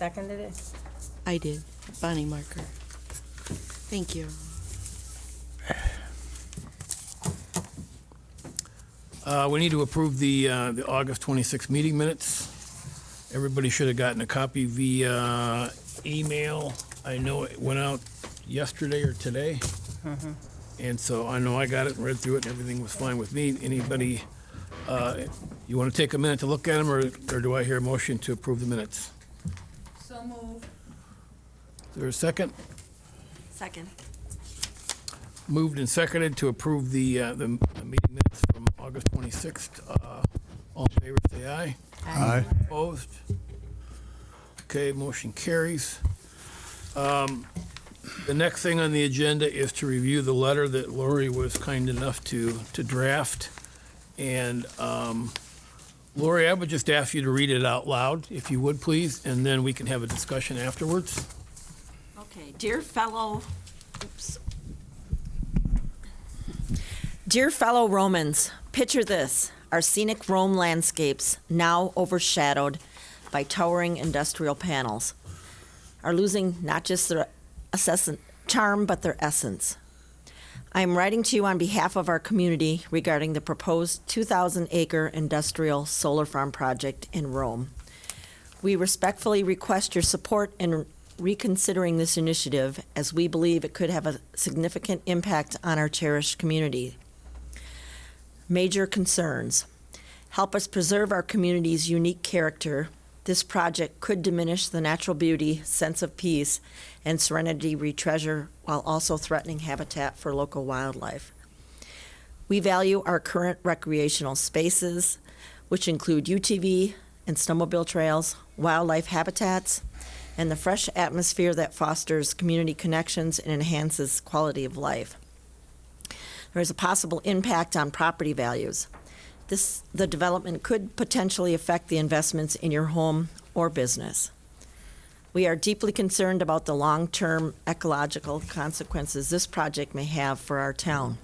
seconded it? I did. Bonnie Marker. Thank you. We need to approve the August 26th meeting minutes. Everybody should have gotten a copy via email. I know it went out yesterday or today. And so I know I got it and read through it and everything was fine with me. Anybody, you want to take a minute to look at them, or do I hear a motion to approve the minutes? So moved. Is there a second? Second. Moved and seconded to approve the meeting minutes from August 26th. All in favor, say aye. Aye. Opposed? Okay, motion carries. The next thing on the agenda is to review the letter that Lori was kind enough to draft. And Lori, I would just ask you to read it out loud, if you would, please, and then we can have a discussion afterwards. Okay, dear fellow Romans, picture this: our scenic Rome landscapes, now overshadowed by towering industrial panels, are losing not just their charm, but their essence. I am writing to you on behalf of our community regarding the proposed 2,000-acre industrial solar farm project in Rome. We respectfully request your support in reconsidering this initiative, as we believe it could have a significant impact on our cherished community. Major concerns: help us preserve our community's unique character. This project could diminish the natural beauty, sense of peace, and serenity we treasure, while also threatening habitat for local wildlife. We value our current recreational spaces, which include UTV and snowmobile trails, wildlife habitats, and the fresh atmosphere that fosters community connections and enhances quality of life. There is a possible impact on property values. The development could potentially affect the investments in your home or business. We are deeply concerned about the long-term ecological consequences this project may have for our town.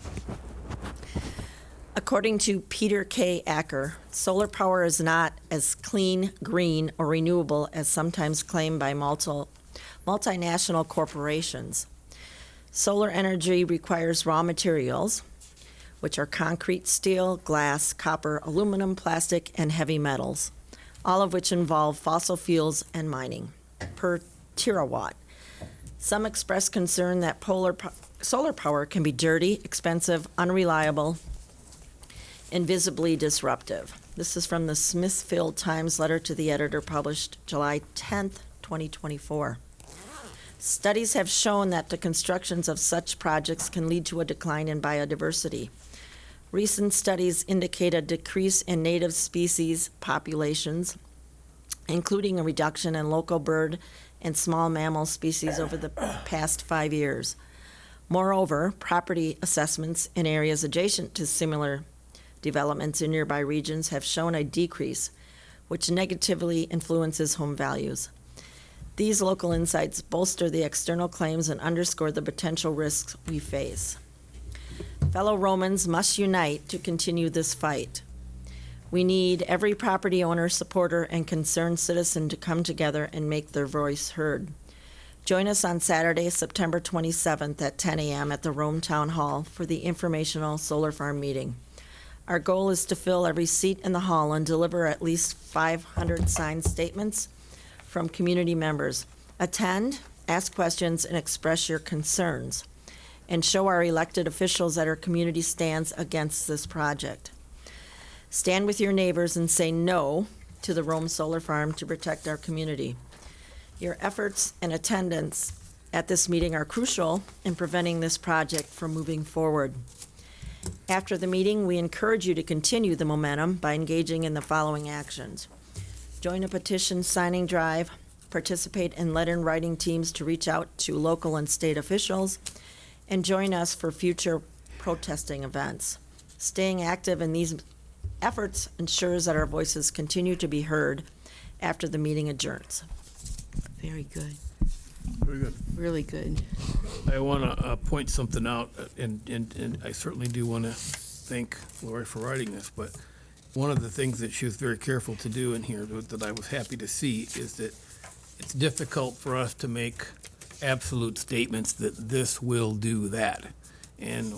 According to Peter K. Acker, solar power is not as clean, green, or renewable as sometimes claimed by multinational corporations. Solar energy requires raw materials, which are concrete, steel, glass, copper, aluminum, plastic, and heavy metals, all of which involve fossil fuels and mining, per terawatt. Some express concern that solar power can be dirty, expensive, unreliable, and visibly disruptive. This is from the Smithfield Times letter to the editor, published July 10th, 2024. Studies have shown that the constructions of such projects can lead to a decline in biodiversity. Recent studies indicate a decrease in native species populations, including a reduction in local bird and small mammal species over the past 5 years. Moreover, property assessments in areas adjacent to similar developments in nearby regions have shown a decrease, which negatively influences home values. These local insights bolster the external claims and underscore the potential risks we face. Fellow Romans must unite to continue this fight. We need every property owner, supporter, and concerned citizen to come together and make their voice heard. Join us on Saturday, September 27th at 10 a.m. at the Rome Town Hall for the informational solar farm meeting. Our goal is to fill every seat in the hall and deliver at least 500 signed statements from community members. Attend, ask questions, and express your concerns, and show our elected officials that our community stands against this project. Stand with your neighbors and say no to the Rome Solar Farm to protect our community. Your efforts and attendance at this meeting are crucial in preventing this project from moving forward. After the meeting, we encourage you to continue the momentum by engaging in the following actions. Join a petition signing drive, participate in letter-writing teams to reach out to local and state officials, and join us for future protesting events. Staying active in these efforts ensures that our voices continue to be heard after the meeting adjourns. Very good. Very good. Really good. I want to point something out, and I certainly do want to thank Lori for writing this, but one of the things that she was very careful to do in here that I was happy to see is that it's difficult for us to make absolute statements that this will do that. And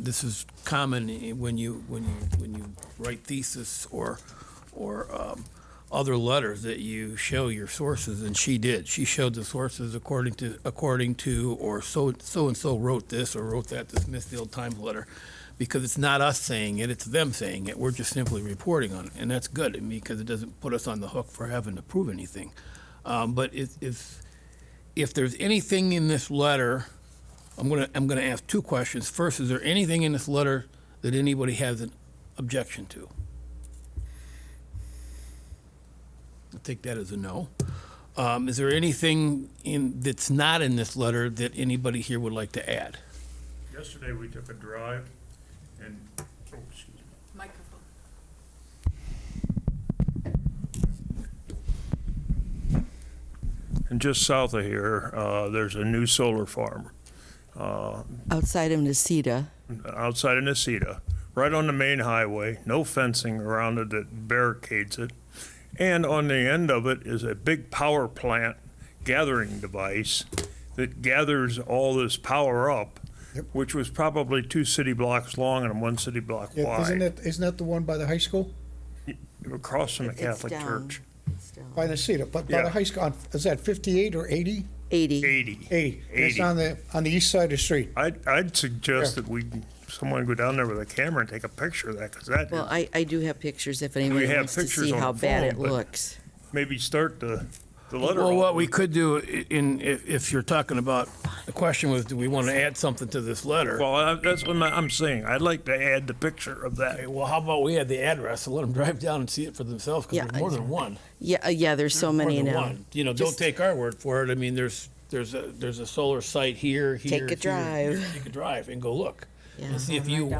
this is common when you write thesis or other letters, that you show your sources, and she did. She showed the sources according to, or so and so wrote this or wrote that, the Smithfield Times letter, because it's not us saying it, it's them saying it. We're just simply reporting on it, and that's good, because it doesn't put us on the hook for having to prove anything. But if there's anything in this letter, I'm gonna ask two questions. First, is there anything in this letter that anybody has an objection to? I'll take that as a no. Is there anything that's not in this letter that anybody here would like to add? Yesterday, we took a drive and, oh, excuse me. Microphone. And just south of here, there's a new solar farm Outside of Nisita. outside of Nisita, right on the main highway, no fencing around it that barricades it. And on the end of it is a big power plant gathering device that gathers all this power up, which was probably 2 city blocks long and 1 city block Yeah, wide, isn't that the one by the high school? across from the It's Catholic down. Church. It's down. By the Cedar, but by Yeah. the high school, is that 58 or 80? 80. 80. 80. And it's 80. on the east side of the street. I'd suggest Yeah. that someone go down there with a camera and take a picture of that, because that, Well, I do have pictures if anyone have wants to pictures see on how the bad phone, it but- looks. maybe start the letter Well, off what we with- could do, if you're talking about, the question was, do we want to add something to this letter? Well, that's what I'm saying. I'd like to add the picture of that. Okay, well, how about we add the address and let them drive down and see it for themselves, because Yeah, there's more than one. Yeah, there's so many More than now. one. You know, don't Just- take our word for it. I mean, there's a solar site here, here. Take a here, drive. here. Take a drive and go look. Yeah. And see if you,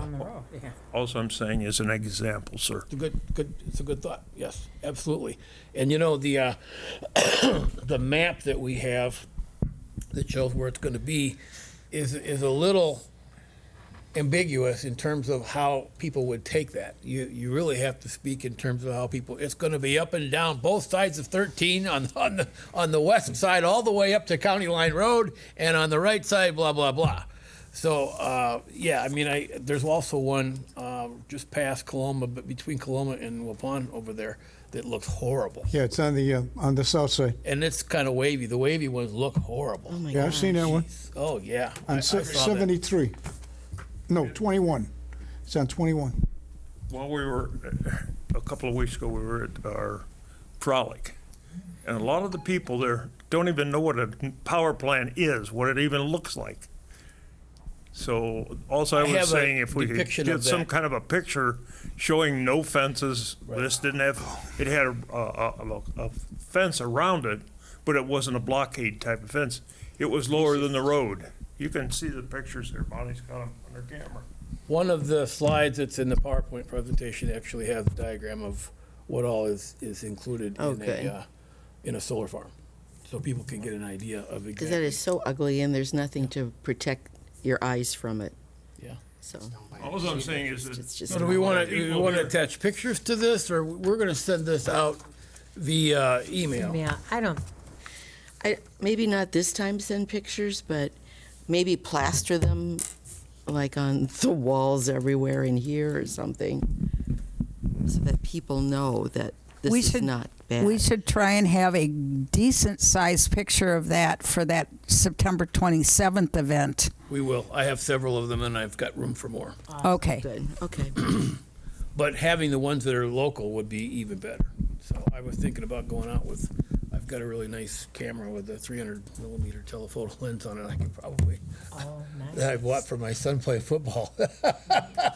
Also, I'm saying is an example, sir. it's a good thought. Yes, absolutely. And you know, the the map that we have that shows where it's going to be is a little ambiguous in terms of how people would take that. You really have to speak in terms of how people. It's going to be up and down both sides of 13 on the west side all the way up to County Line Road, and on the right side, blah blah blah. So yeah, I mean, there's also one just past Coloma, but between Coloma and Waupun over there, that looks horrible. Yeah, it's on the south side. And it's kind of wavy. The wavy ones look horrible. Oh my Yeah, I've seen that one. Oh yeah. I On saw that. 73. No, 21. It's on 21. Well, a couple of weeks ago, we were at our frolic. And a lot of the people there don't even know what a power plant is, what it even looks like. So also I I have was a saying if we could depiction get of some that. kind of a picture showing no fences, this didn't have, it had a fence around it, but it wasn't a blockade type of fence. It was lower than the road. You can see the pictures there. Bonnie's got them on her camera. One of the slides that's in the PowerPoint presentation actually has a diagram of what all is included Okay. in a solar farm, so people can get an idea of Because that exactly. is so ugly, and there's nothing to protect your eyes from it. Yeah. So All I'm saying is that it's just. So do we want to People here- attach pictures to this, or we're going to send this out via email? Yeah, I don't, Maybe not this time send pictures, but maybe plaster them like on the walls everywhere in here or something, so that people know that this We is should- not bad. we should try and have a decent-sized picture of that for that September 27th event. We will. I have several of them, and I've got room for more. Okay. Good, okay. But having the ones that are local would be even better. So I was thinking about going out with, I've got a really nice camera with a 300 millimeter telephoto lens on it. I could probably, that I bought for my son playing football.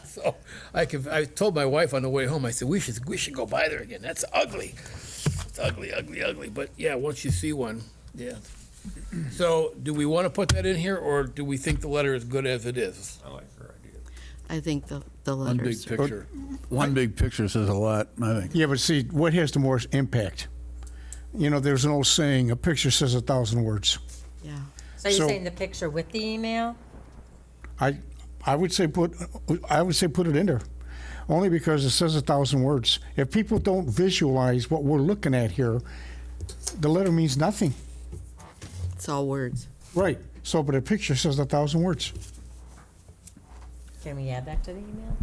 So I told my wife on the way home, I said, we should go by there again. That's ugly. It's ugly, ugly, ugly. But yeah, once you see one, yeah. So do we want to put that in here, or do we think the letter is good as it is? I like her idea. I think the One big letters. picture. One big picture says a lot, I think. Yeah, but see, what has the more impact? You know, there's an old saying, a picture says 1,000 words. Yeah. So you're So- saying the picture with the email? I would say put it in there, only because it says 1,000 words. If people don't visualize what we're looking at here, the letter means nothing. It's all words. Right. So, but a picture says 1,000 words. Can we add that to the email?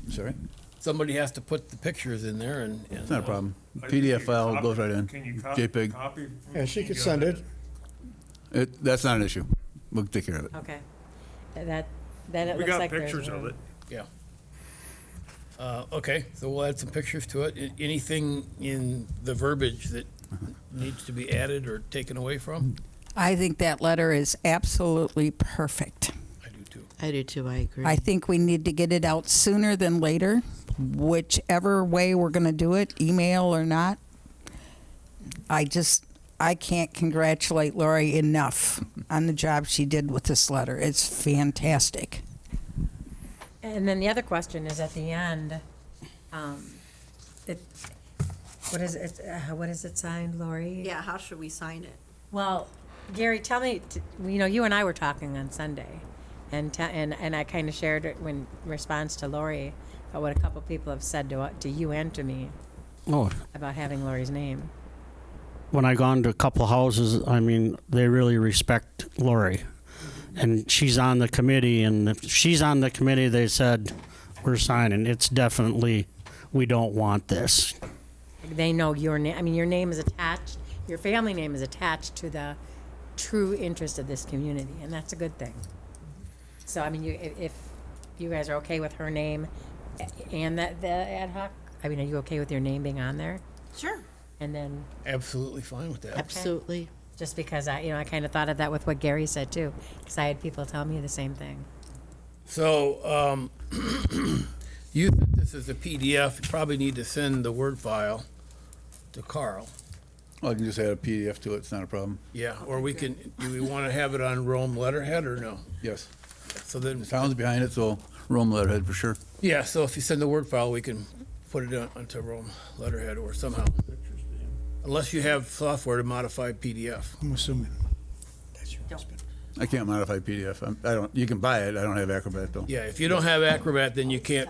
Sorry? Somebody has to put the pictures in there and. It's not a problem. PDF file goes right in. Can you copy? JPEG. Yeah, she could send it. That's not an issue. We'll take care of it. Okay. Then it We looks got like there's pictures of room. it. Yeah. Okay, so we'll add some pictures to it. Anything in the verbiage that needs to be added or taken away from? I think that letter is absolutely perfect. I do too. I do too, I agree. I think we need to get it out sooner than later, whichever way we're going to do it, email or not. I can't congratulate Lori enough on the job she did with this letter. It's fantastic. And then the other question is at the end, what is it signed, Lori? Yeah, how should we sign it? Well, Gary, tell me, you and I were talking on Sunday, and I kind of shared it in response to Lori about what a couple people have said to you and to me Oh, about having Lori's name. when I gone to a couple houses, I mean, they really respect Lori. And she's on the committee, and if she's on the committee, they said, we're signing. It's definitely, we don't want this. They know your name. I mean, your name is attached, your family name is attached to the true interest of this community, and that's a good thing. So, I mean, if you guys are okay with her name and the ad hoc, I mean, are you okay with your name being on there? Sure. And then, Absolutely fine with that. Absolutely. just because I kind of thought of that with what Gary said too, because I had people tell me the same thing. So, you think this is a PDF, you probably need to send the Word file to Carl. Well, I can just add a PDF to it. It's not a problem. Yeah, or we can, do we want to have it on Rome letterhead or no? Yes. So then, The town's behind it, so Rome letterhead for sure. yeah, so if you send the Word file, we can put it onto Rome letterhead or somehow. Unless you have software to modify PDF. I'm assuming. I can't modify PDF. I don't. You can buy it. I don't have Acrobat though. Yeah, if you don't have Acrobat, then you can't,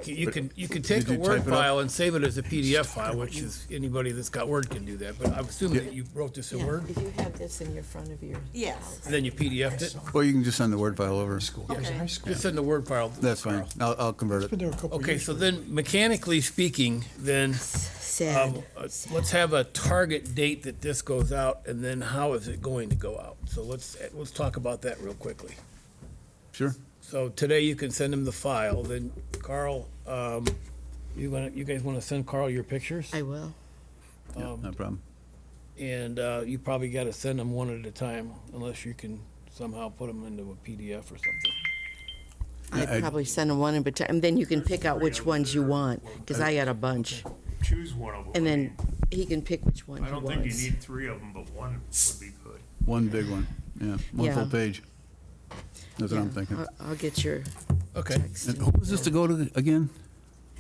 you can take Did a you Word type it up? file and save it as a PDF file, which is, anybody that's got Word can do that, but I'm assuming that you wrote this in Word, If you have this in your front of your. Yes. and then you PDF'd it? Or you can just send the Word file over. Okay. Just send the Word file. That's fine. I'll convert Been it. there a couple Okay, years. so then mechanically speaking, then, Sad. let's have a target date that this goes out, and then how is it going to go out? So let's talk about that real quickly. Sure. So today you can send him the file, then Carl, you guys wanna send Carl your pictures? I will. Yeah, no problem. And you probably gotta send them one at a time, unless you can somehow put them into a PDF or something. I'd probably send them one in between, and then you can pick out which ones you want, because I got a bunch. Choose one of them. And then he can pick which one I he don't think you wants. need three of them, but one would be good. One big one. Yeah. One Yeah. full page. That's what I'm Yeah, thinking. I'll get your Okay. text. And who is this to go to again?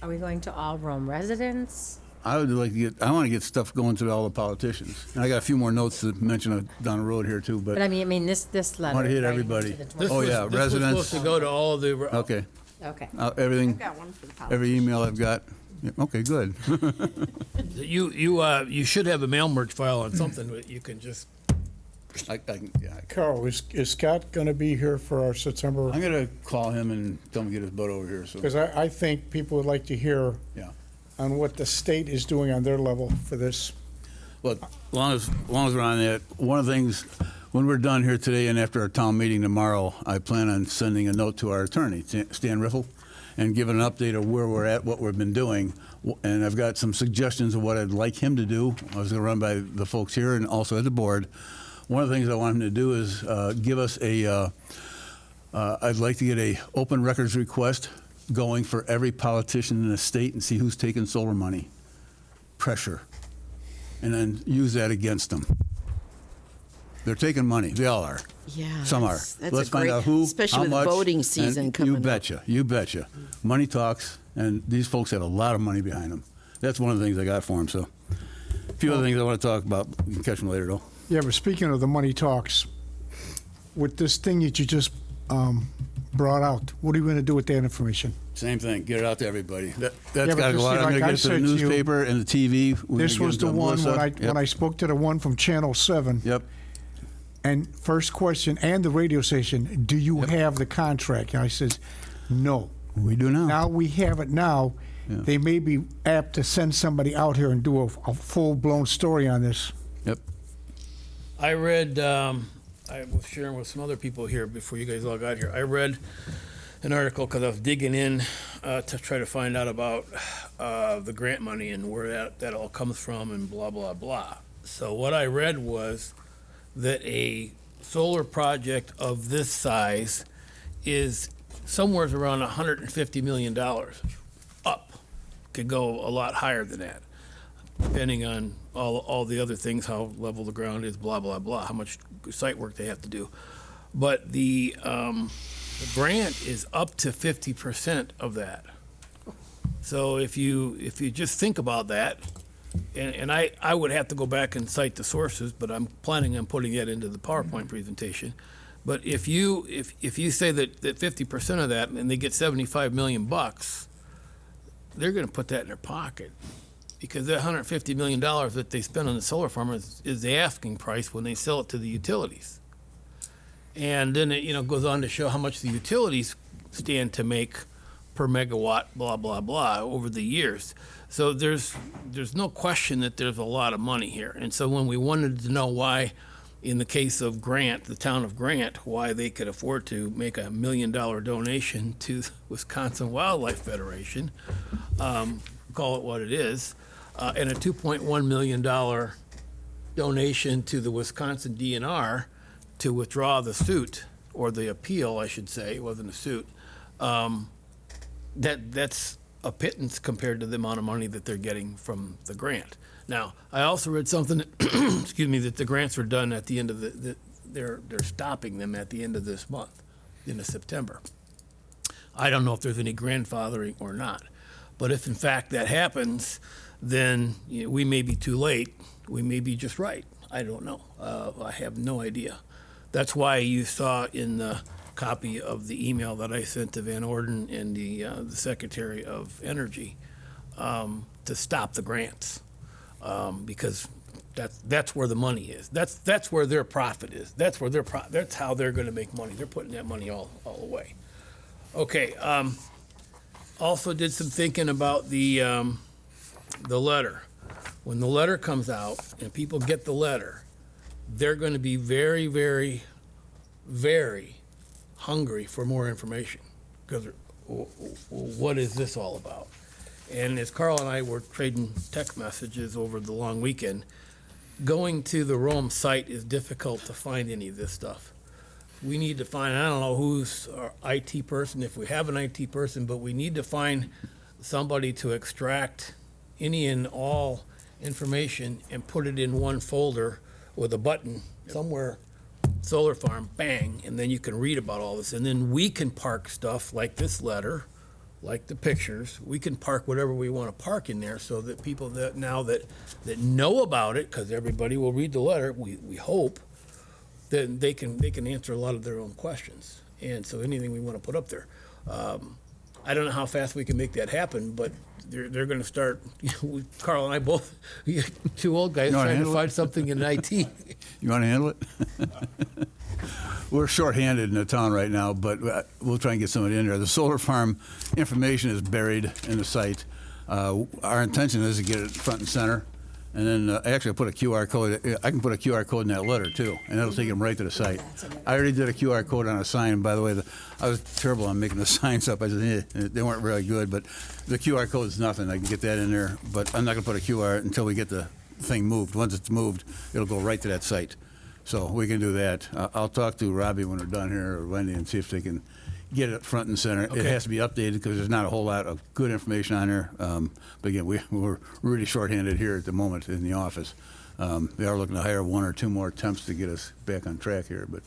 Are we going to all Rome residents? I would like to get. I want to get stuff going to all the politicians. And I got a few more notes to mention down the road here too. But I mean, this letter. Want to hit right, everybody. to the This Oh, was- yeah, This was residents. supposed to go to all the. Okay. Okay. Everything. Got one for the Every politicians. email I've got. Yeah, okay. Good. You should have a mail merge file on something that you can just, I can. Yeah. Carl, is Scott going to be here for our September? I'm gonna call him and tell him to get his butt over here. So. Because I think people would like to hear Yeah. on what the state is doing on their level for this. Look, as long as we're on that, one of the things, when we're done here today and after our town meeting tomorrow, I plan on sending a note to our attorney, Stan Riffle, and giving an update of where we're at, what we've been doing. And I've got some suggestions of what I'd like him to do. I was gonna run by the folks here and also at the board. One of the things I want him to do is give us I'd like to get a open records request going for every politician in the state and see who's taking solar money. Pressure. And then use that against them. They're taking money. They all are. Yeah. Some are. That's Let's a find great, out who, especially how with much, voting and season coming You up. betcha. You betcha. Money talks, and these folks have a lot of money behind them. That's one of the things I got for them. So, a few other things I want to talk about. You can catch them later, though. Yeah, but speaking of the money talks, with this thing that you just brought out. What are you going to do with that information? Same thing, get it out to everybody. That's but got to you go out. see, I'm like going to I get it to the said to you, newspaper and the TV. We're This gonna was get it the to one Melissa. when I spoke to the one from Channel 7. Yep. And first question, and the radio station, do you have the contract? And I says, no. We do now. Now we have it now. Yeah. They may be apt to send somebody out here and do a full-blown story on this. Yep. I read, I was sharing with some other people here before you guys all got here. I read an article because I was digging in to try to find out about the grant money and where that all comes from and blah, blah, blah. So what I read was that a solar project of this size is somewhere around $150 million up. Could go a lot higher than that, depending on all the other things, how level the ground is, blah, blah, blah, how much site work they have to do. But the grant is up to 50% of that. So if you just think about that, and I would have to go back and cite the sources, but I'm planning on putting it into the PowerPoint presentation. But if you say that 50% of that, and they get 75 million bucks, they're going to put that in their pocket, because that $150 million that they spend on the solar farm is the asking price when they sell it to the utilities. And then it goes on to show how much the utilities stand to make per megawatt, blah, blah, blah, over the years. So there's no question that there's a lot of money here. And so when we wanted to know why, in the case of Grant, the town of Grant, why they could afford to make $1 million donation to Wisconsin Wildlife Federation, call it what it is, and a $2.1 million donation to the Wisconsin DNR to withdraw the suit, or the appeal, I should say, it wasn't a suit, that's a pittance compared to the amount of money that they're getting from the grant. Now, I also read something, excuse me, that the grants are done at the end of they're stopping them at the end of this month, end of September. I don't know if there's any grandfathering or not, but if in fact that happens, then we may be too late. We may be just right. I don't know. I have no idea. That's why you saw in the copy of the email that I sent to Van Orden and the Secretary of Energy to stop the grants, because that's where the money is. That's where their profit is. That's where that's how they're going to make money. They're putting that money all away. Okay. Also did some thinking about the letter. When the letter comes out and people get the letter, they're going to be very, very, very hungry for more information, because what is this all about? And as Carl and I were trading text messages over the long weekend, going to the Rome site is difficult to find any of this stuff. We need to find, I don't know who's our IT person, if we have an IT person, but we need to find somebody to extract any and all information and put it in one folder with a button somewhere, solar farm, bang, and then you can read about all this. And then we can park stuff like this letter, like the pictures. We can park whatever we want to park in there, so that people that know about it, because everybody will read the letter, we hope, then they can answer a lot of their own questions. And so anything we want to put up there. I don't know how fast we can make that happen, but they're going to start. Carl and I both, two old guys, trying to find something in IT. You want to handle it? We're shorthanded in the town right now, but we'll try and get somebody in there. The solar farm information is buried in the site. Our intention is to get it front and center. And then actually I put a QR code. I can put a QR code in that letter too, and that'll take them right to the site. I already did a QR code on a sign. By the way, I was terrible on making the signs up. I said, they weren't really good, but the QR code is nothing. I can get that in there, but I'm not going to put a QR until we get the thing moved. Once it's moved, it'll go right to that site. So we can do that. I'll talk to Robbie when we're done here, or Wendy, and see if they can get it front and center. Okay. It has to be updated because there's not a whole lot of good information on there. But again, we're really shorthanded here at the moment in the office. They are looking to hire 1 or 2 more temps to get us back on track here. But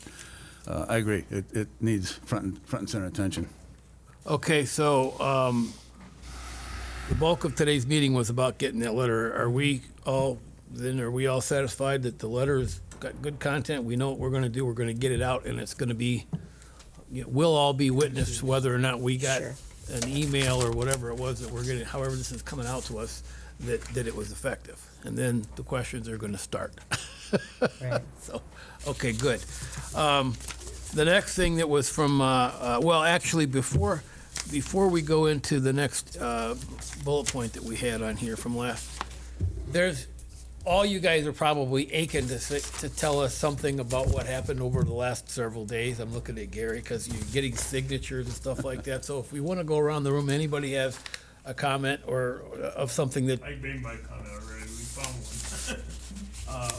I agree, it needs front and center attention. Okay, so the bulk of today's meeting was about getting that letter. Are we all satisfied that the letter has got good content? We know what we're going to do. We're going to get it out, and it's going to be we'll all be witness whether or not we got Sure. an email or whatever it was that we're getting, however this is coming out to us, that it was effective. And then the questions are gonna start. Right. So, okay, good. The next thing that was from, well, actually, before we go into the next bullet point that we had on here from last, all you guys are probably aching to tell us something about what happened over the last several days. I'm looking at Gary, because you're getting signatures and stuff like that. So if we want to go around the room, anybody has a comment or of something that, I made my comment already, we found one.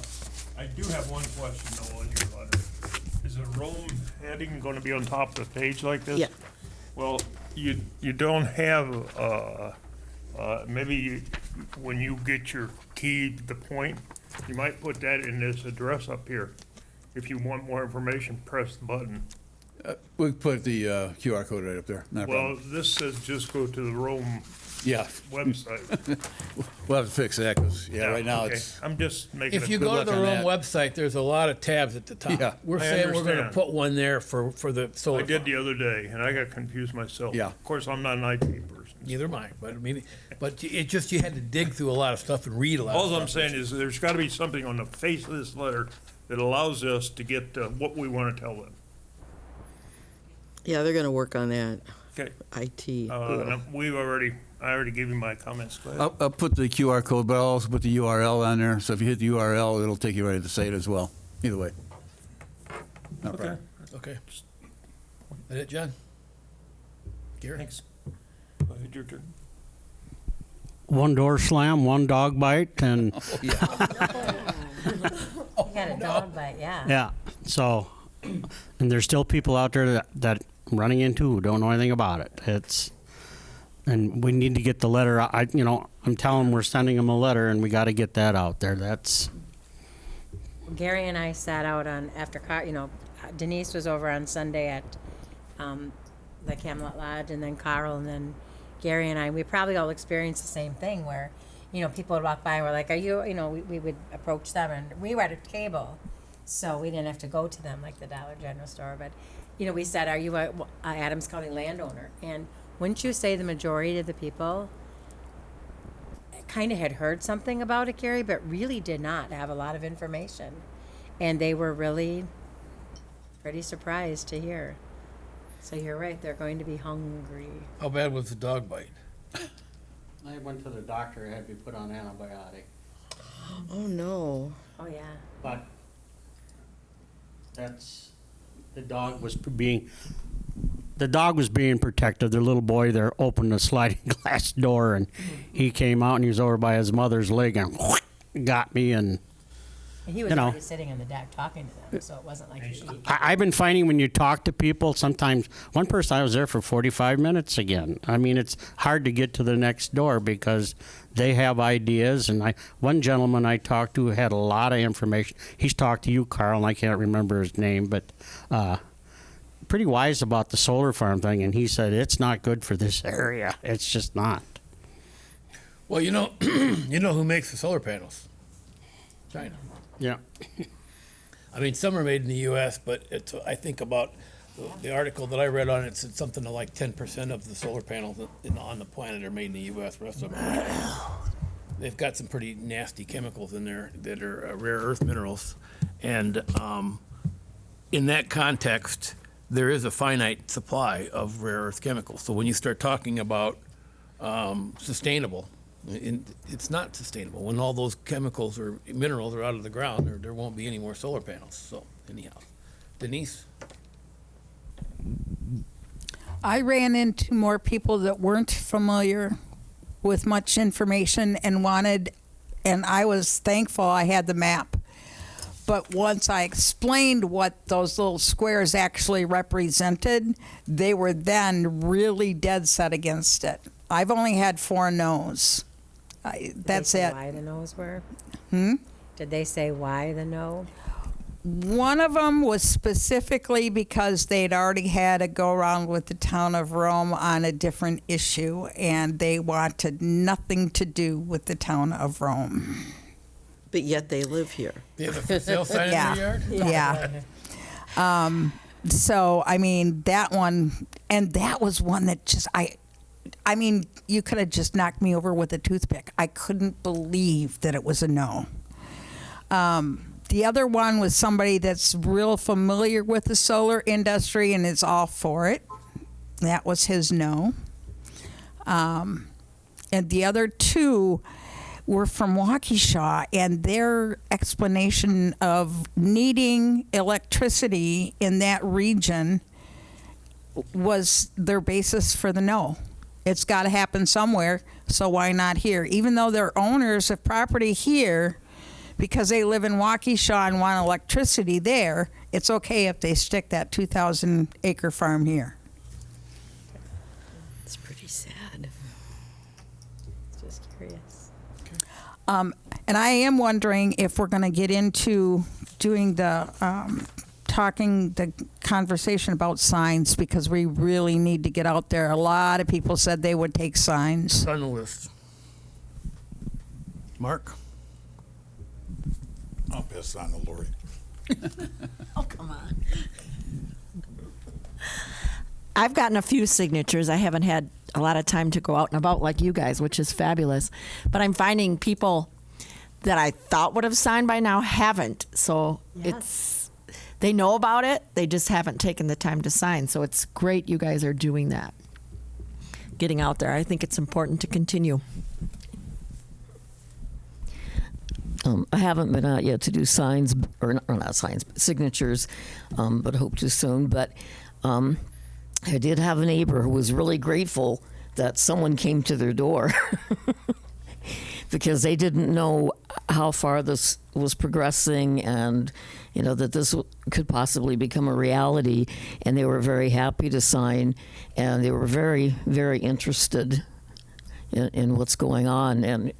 I do have one question though on your letter. Is the Rome heading gonna be on top of the page like this? Yeah. Well, you don't have, maybe when you get your key to the point, you might put that in this address up here. If you want more information, press the button. We put the QR code right up there. Not a Well, problem. this says just go to the Rome Yeah, website. we'll have to fix that because, right now okay. it's, I'm just making. if you good go to luck the on Rome that. website, there's a lot of tabs at the top. Yeah. We're I saying we're gonna understand. put one there for the solar. I did farm. the other day, and I got confused myself. Yeah. Of course, I'm not an IT person. Neither am I, but I mean, but it just, you had to dig through a lot of stuff and read a lot of All stuff. I'm saying is there's gotta be something on the face of this letter that allows us to get what we wanna tell them. Yeah, they're gonna work on that. Okay. IT. I already gave you my comments. Go ahead. I'll put the QR code, but I'll also put the URL on there. So if you hit the URL, it'll take you right to the site as well. Either way. No Okay. problem. Okay. That it, John? Gary? Thanks. Go ahead, your turn. One door slam, one dog bite, and You got a dog bite, yeah. yeah. So, and there's still people out there that running into who don't know anything about it. And we need to get the letter out. I'm telling them we're sending them a letter, and we got to get that out there. That's Gary and I sat out after Denise was over on Sunday at the Camelot Lodge, and then Carl, and then Gary and I, we probably all experienced the same thing where, people would walk by and we're like, are you, we would approach them, and we were at a table, so we didn't have to go to them like the Dollar General store, but, we said, are you a Adams County landowner? And wouldn't you say the majority of the people kind of had heard something about it, Gary, but really did not have a lot of information. And they were really pretty surprised to hear. So you're right, they're going to be hungry. How bad was the dog bite? I went to the doctor. I had to be put on antibiotic. Oh, no. Oh, yeah. But the dog was being protected. The little boy there opened a sliding glass door, and he came out, and he was over by his mother's leg and got me. And And he was already sitting on the deck talking to them, so it wasn't like he I've been finding when you talk to people, sometimes one person, I was there for 45 minutes again. I mean, it's hard to get to the next door because they have ideas. And one gentleman I talked to had a lot of information. He's talked to you, Carl, and I can't remember his name, but pretty wise about the solar farm thing. And he said, it's not good for this area. It's just not. Well, you know who makes the solar panels? China. Yeah. I mean, some are made in the U.S., but I think about the article that I read on it said something to like 10% of the solar panels on the planet are made in the U.S. The rest of them are China. They've got some pretty nasty chemicals in there that are rare earth minerals. And in that context, there is a finite supply of rare earth chemicals. So when you start talking about sustainable, it's not sustainable. When all those chemicals or minerals are out of the ground, there won't be any more solar panels. So anyhow, Denise? I ran into more people that weren't familiar with much information and I was thankful I had the map. But once I explained what those little squares actually represented, they were then really dead set against it. I've only had 4 no's. That's Did they say it. why the no's were? Did they say why the no? One of them was specifically because they'd already had a go-around with the town of Rome on a different issue, and they wanted nothing to do with the town of Rome. But yet they live here. They have a for sale sign Yeah. in their yard? Yeah. So, I mean, that one, and that was one that just, I mean, you could have just knocked me over with a toothpick. I couldn't believe that it was a no. The other one was somebody that's real familiar with the solar industry and is all for it. That was his no. And the other two were from Waukesha, and their explanation of needing electricity in that region was their basis for the no. It's got to happen somewhere, so why not here? Even though they're owners of property here, because they live in Waukesha and want electricity there, it's okay if they stick that 2,000-acre farm here. It's pretty sad. Just curious. And I am wondering if we're going to get into doing the the conversation about signs, because we really need to get out there. A lot of people said they would take signs. It's on the list. Mark? I'll pass on to Lori. Oh, come on. I've gotten a few signatures. I haven't had a lot of time to go out and about like you guys, which is fabulous. But I'm finding people that I thought would have signed by now haven't. So they know about it. They just haven't taken the time to sign. So it's great you guys are doing that. Getting out there. I think it's important to continue. I haven't been out yet to do signs, or not signs, but signatures, but hope to soon. But I did have a neighbor who was really grateful that someone came to their door because they didn't know how far this was progressing, and that this could possibly become a reality. And they were very happy to sign, and they were very, very interested in what's going on. And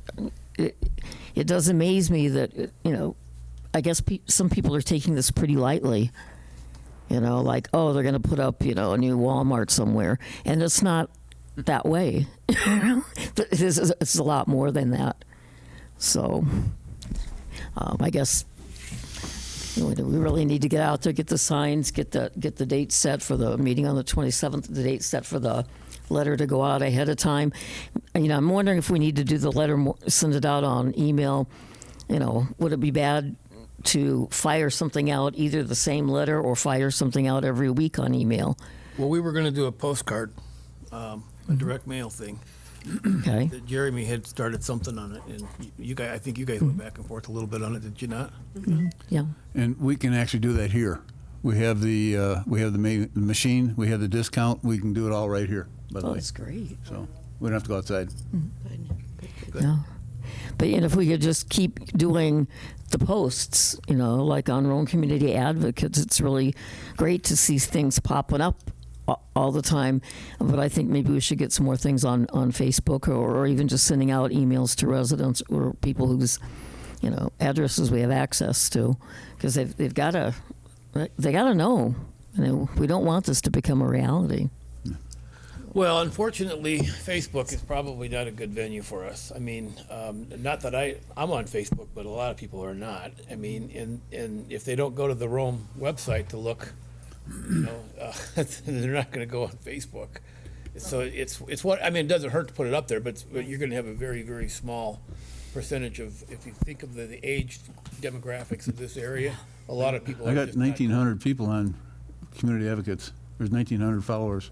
it does amaze me that, I guess some people are taking this pretty lightly, like, oh, they're going to put up, a new Walmart somewhere. And it's not that way. It's a lot more than that. So I guess we really need to get out there, get the signs, get the date set for the meeting on the 27th, the date set for the letter to go out ahead of time. I'm wondering if we need to do the letter, send it out on email. Would it be bad to fire something out, either the same letter or fire something out every week on email? Well, we were going to do a postcard, a direct mail thing. Okay. Jeremy had started something on it, and you guys, I think you guys went back and forth a little bit on it, did you not? Yeah. And we can actually do that here. We have the machine, we have the discount, we can do it all right here, by the way. That's great. So we don't have to go outside. No. But if we could just keep doing the posts, like on Rome Community Advocates, it's really great to see things popping up all the time. But I think maybe we should get some more things on Facebook, or even just sending out emails to residents or people whose addresses we have access to, because they've got to know. We don't want this to become a reality. Well, unfortunately, Facebook is probably not a good venue for us. I mean, not that I'm on Facebook, but a lot of people are not. I mean, and if they don't go to the Rome website to look, they're not going to go on Facebook. So it's what, I mean, it doesn't hurt to put it up there, but you're going to have a very, very small percentage of, if you think of the age demographics of this area, a lot of people. I are got just not- 1,900 people on Community Advocates. There's 1,900 followers.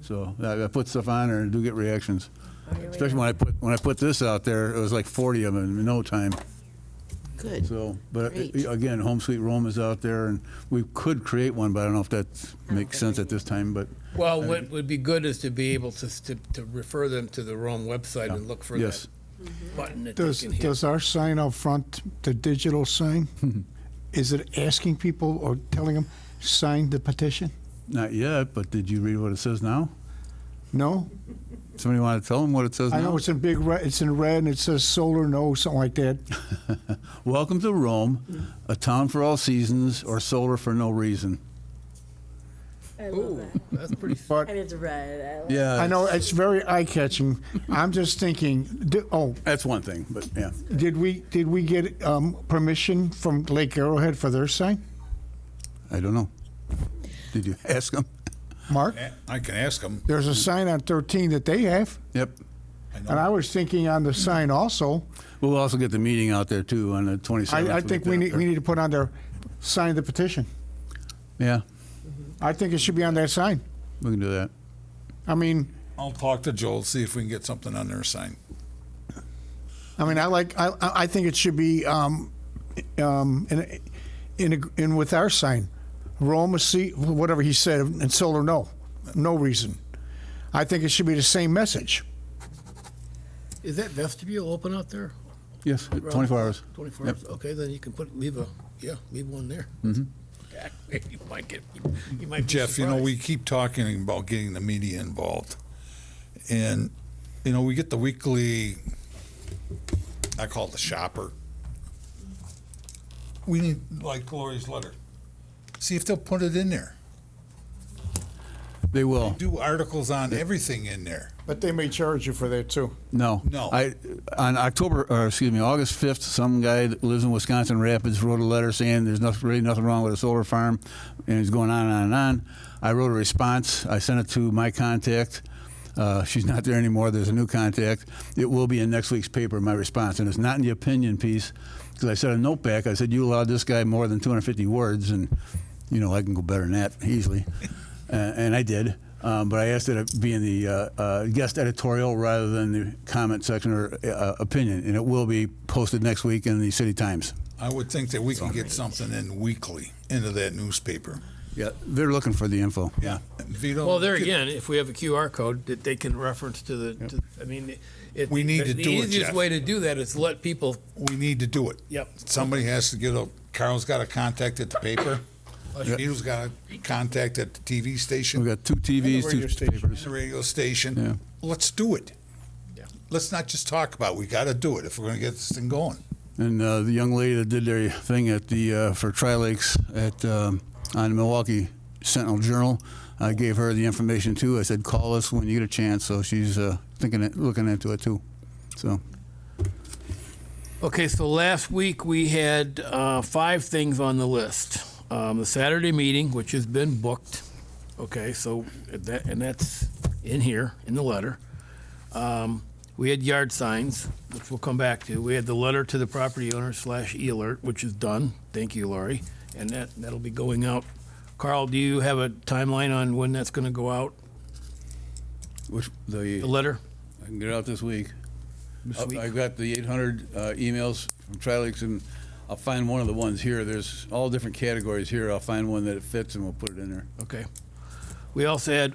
So I put stuff on there and do get reactions. Especially when I put this out there, it was like 40 of them in no time. Good. So, but Great. again, Home Sweet Rome is out there, and we could create one, but I don't know if that makes sense at this time. But Well, what would be good is to be able to refer them to the Rome website and look for yes, that button that they Does can hit. does our sign out front, the digital sign, is it asking people or telling them sign the petition? not yet. But did you read what it says now? No, Somebody want to tell them what it says I now? know it's in big red. It's in red, and it says solar no, something like that. Welcome to Rome, a town for all seasons, or solar for no reason. Ooh, that's pretty. But And it's red. Yeah, I know it's very eye catching. I'm just thinking. that's one thing. But yeah, Did we get permission from Lake Arrowhead for their sign? I don't know. Did you ask them? Mark, I can ask them. there's a sign on 13 that they have, Yep. and I was thinking on the sign also, We'll also get the meeting out there too on the 27th. I think we need to put on there, sign the petition. Yeah, I think it should be on that sign. we can do that. I mean, I'll talk to Joel, see if we can get something on their sign. I think it should be in with our sign, Roma, see, whatever he said, and solar, no reason. I think it should be the same message. Is that vestibule open out there? Yes, 24 hours. 24 Yep. hours, okay, then you can leave one there. Mm-hmm. You might be Jeff, you know, surprised. we keep talking about getting the media involved. And, you know, we get the weekly, I call it the shopper. We need, like Lori's letter, see if they'll put it in there. They will. Do articles on everything in there. But they may charge you for that too. No. No. On August 5th, some guy that lives in Wisconsin Rapids wrote a letter saying there's really nothing wrong with a solar farm, and he's going on and on and on. I wrote a response. I sent it to my contact. She's not there anymore. There's a new contact. It will be in next week's paper, my response. And it's not in the opinion piece, because I sent a note back. I said, you allowed this guy more than 250 words, and, you know, I can go better than that easily. And I did. But I asked it to be in the guest editorial rather than the comment section or opinion. And it will be posted next week in the City Times. I would think that we can get something in weekly into that newspaper. Yeah, they're looking for the info. Yeah. Vito, Well, there could- again, if we have a QR code that they can reference to I mean, We need to the do it, easiest Jeff. way to do that is to let people, We need to do it. Yep. Somebody has to get Carl's got a contact at the paper. Vito's got a contact at the TV station. We've got 2 TVs, 2 radio station. papers. The radio station. Yeah. Let's do it. Yeah. Let's not just talk about it. We got to do it if we're going to get this thing going. And the young lady that did their thing at the for Tri-Lakes on the Milwaukee Sentinel Journal, I gave her the information too. I said, call us when you get a chance. So she's looking into it too. So okay, so last week we had 5 things on the list. The Saturday meeting, which has been booked. Okay, so that's in here, in the letter. We had yard signs, which we'll come back to. We had the letter to the property owner / e-alert, which is done. Thank you, Laurie. And that'll be going out. Carl, do you have a timeline on when that's going to go out, the letter? I can get it out this week. This week? I got the 800 emails from Tri-Lakes, and I'll find one of the ones here. There's all different categories here. I'll find one that it fits, and we'll put it in there. Okay. We also had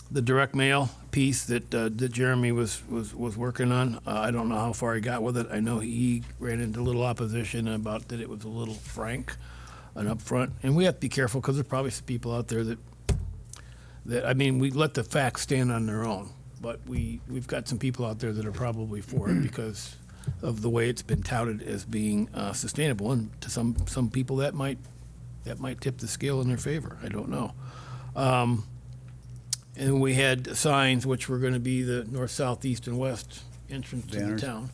the direct mail piece that Jeremy was working on. I don't know how far he got with it. I know he ran into a little opposition about that it was a little frank and upfront. And we have to be careful because there's probably some people out there that I mean, we let the facts stand on their own. But we've got some people out there that are probably for it because of the way it's been touted as being sustainable. And to some people that might tip the scale in their favor. I don't know. And we had signs, which were going to be the north, south, east, and west entrance to the Banners. town.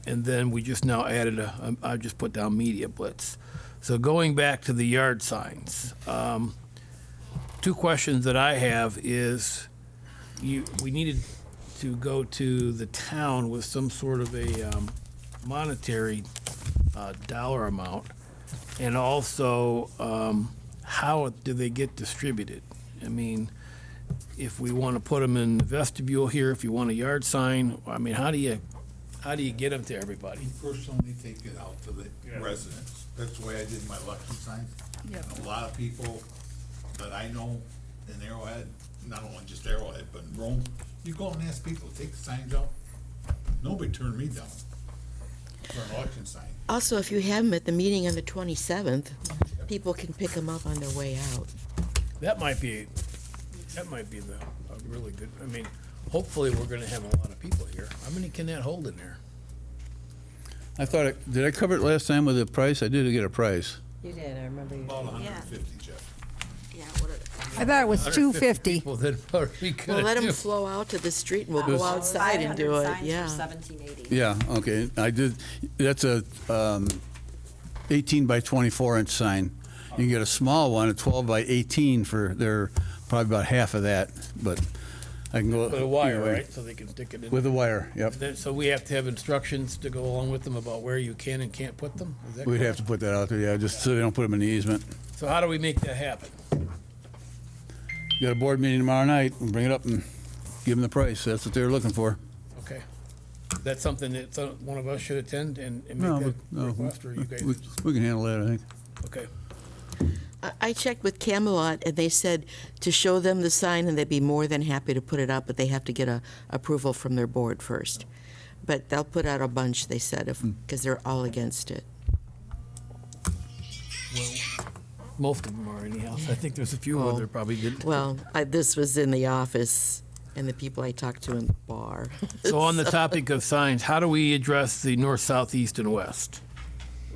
And then we just now added I just put down media blitz. So going back to the yard signs, 2 questions that I have is, we needed to go to the town with some sort of a monetary dollar amount, and also how do they get distributed? I mean, if we want to put them in the vestibule here, if you want a yard sign, I mean, how do you get them to everybody? Personally, take it out to the residents. That's the way I did my election signs. A lot of people that I know in Arrowhead, not only just Arrowhead, but in Rome, you go and ask people to take the signs out. Nobody turned me down for an election sign. Also, if you have them at the meeting on the 27th, people can pick them up on their way out. That might be a really good, I mean, hopefully we're going to have a lot of people here. How many can that hold in there? I thought, did I cover it last time with a price? I did get a price. You did, I remember you. About 150, Jeff. I thought it was 250. People that are we Well, gonna let them do? flow out to the street and we'll go outside and do it, yeah. Yeah, okay. I did, that's a 18 by 24 inch sign. You can get a small one, a 12 by 18 for, they're probably about half of that, but I can go. With a wire, anyway. right, so they can stick it in. With a wire, yep. Then, so we have to have instructions to go along with them about where you can and can't put them? Is that We'd correct? have to put that out there, yeah, just so they don't put them in the easement. So how do we make that happen? You got a board meeting tomorrow night, we'll bring it up and give them the price, that's what they're looking for. Okay. Is that something that one of us should attend and No, make that but, no, request, or you guys? we can handle that, I think. Okay. I checked with Camelot, and they said to show them the sign, and they'd be more than happy to put it up, but they have to get a approval from their board first. But they'll put out a bunch, they said, because they're all against it. Most of them are anyhow. So I think there's a few Well, where they probably didn't. Well, this was in the office, and the people I talked to in the bar. So on the topic of signs, how do we address the north, south, east, and west?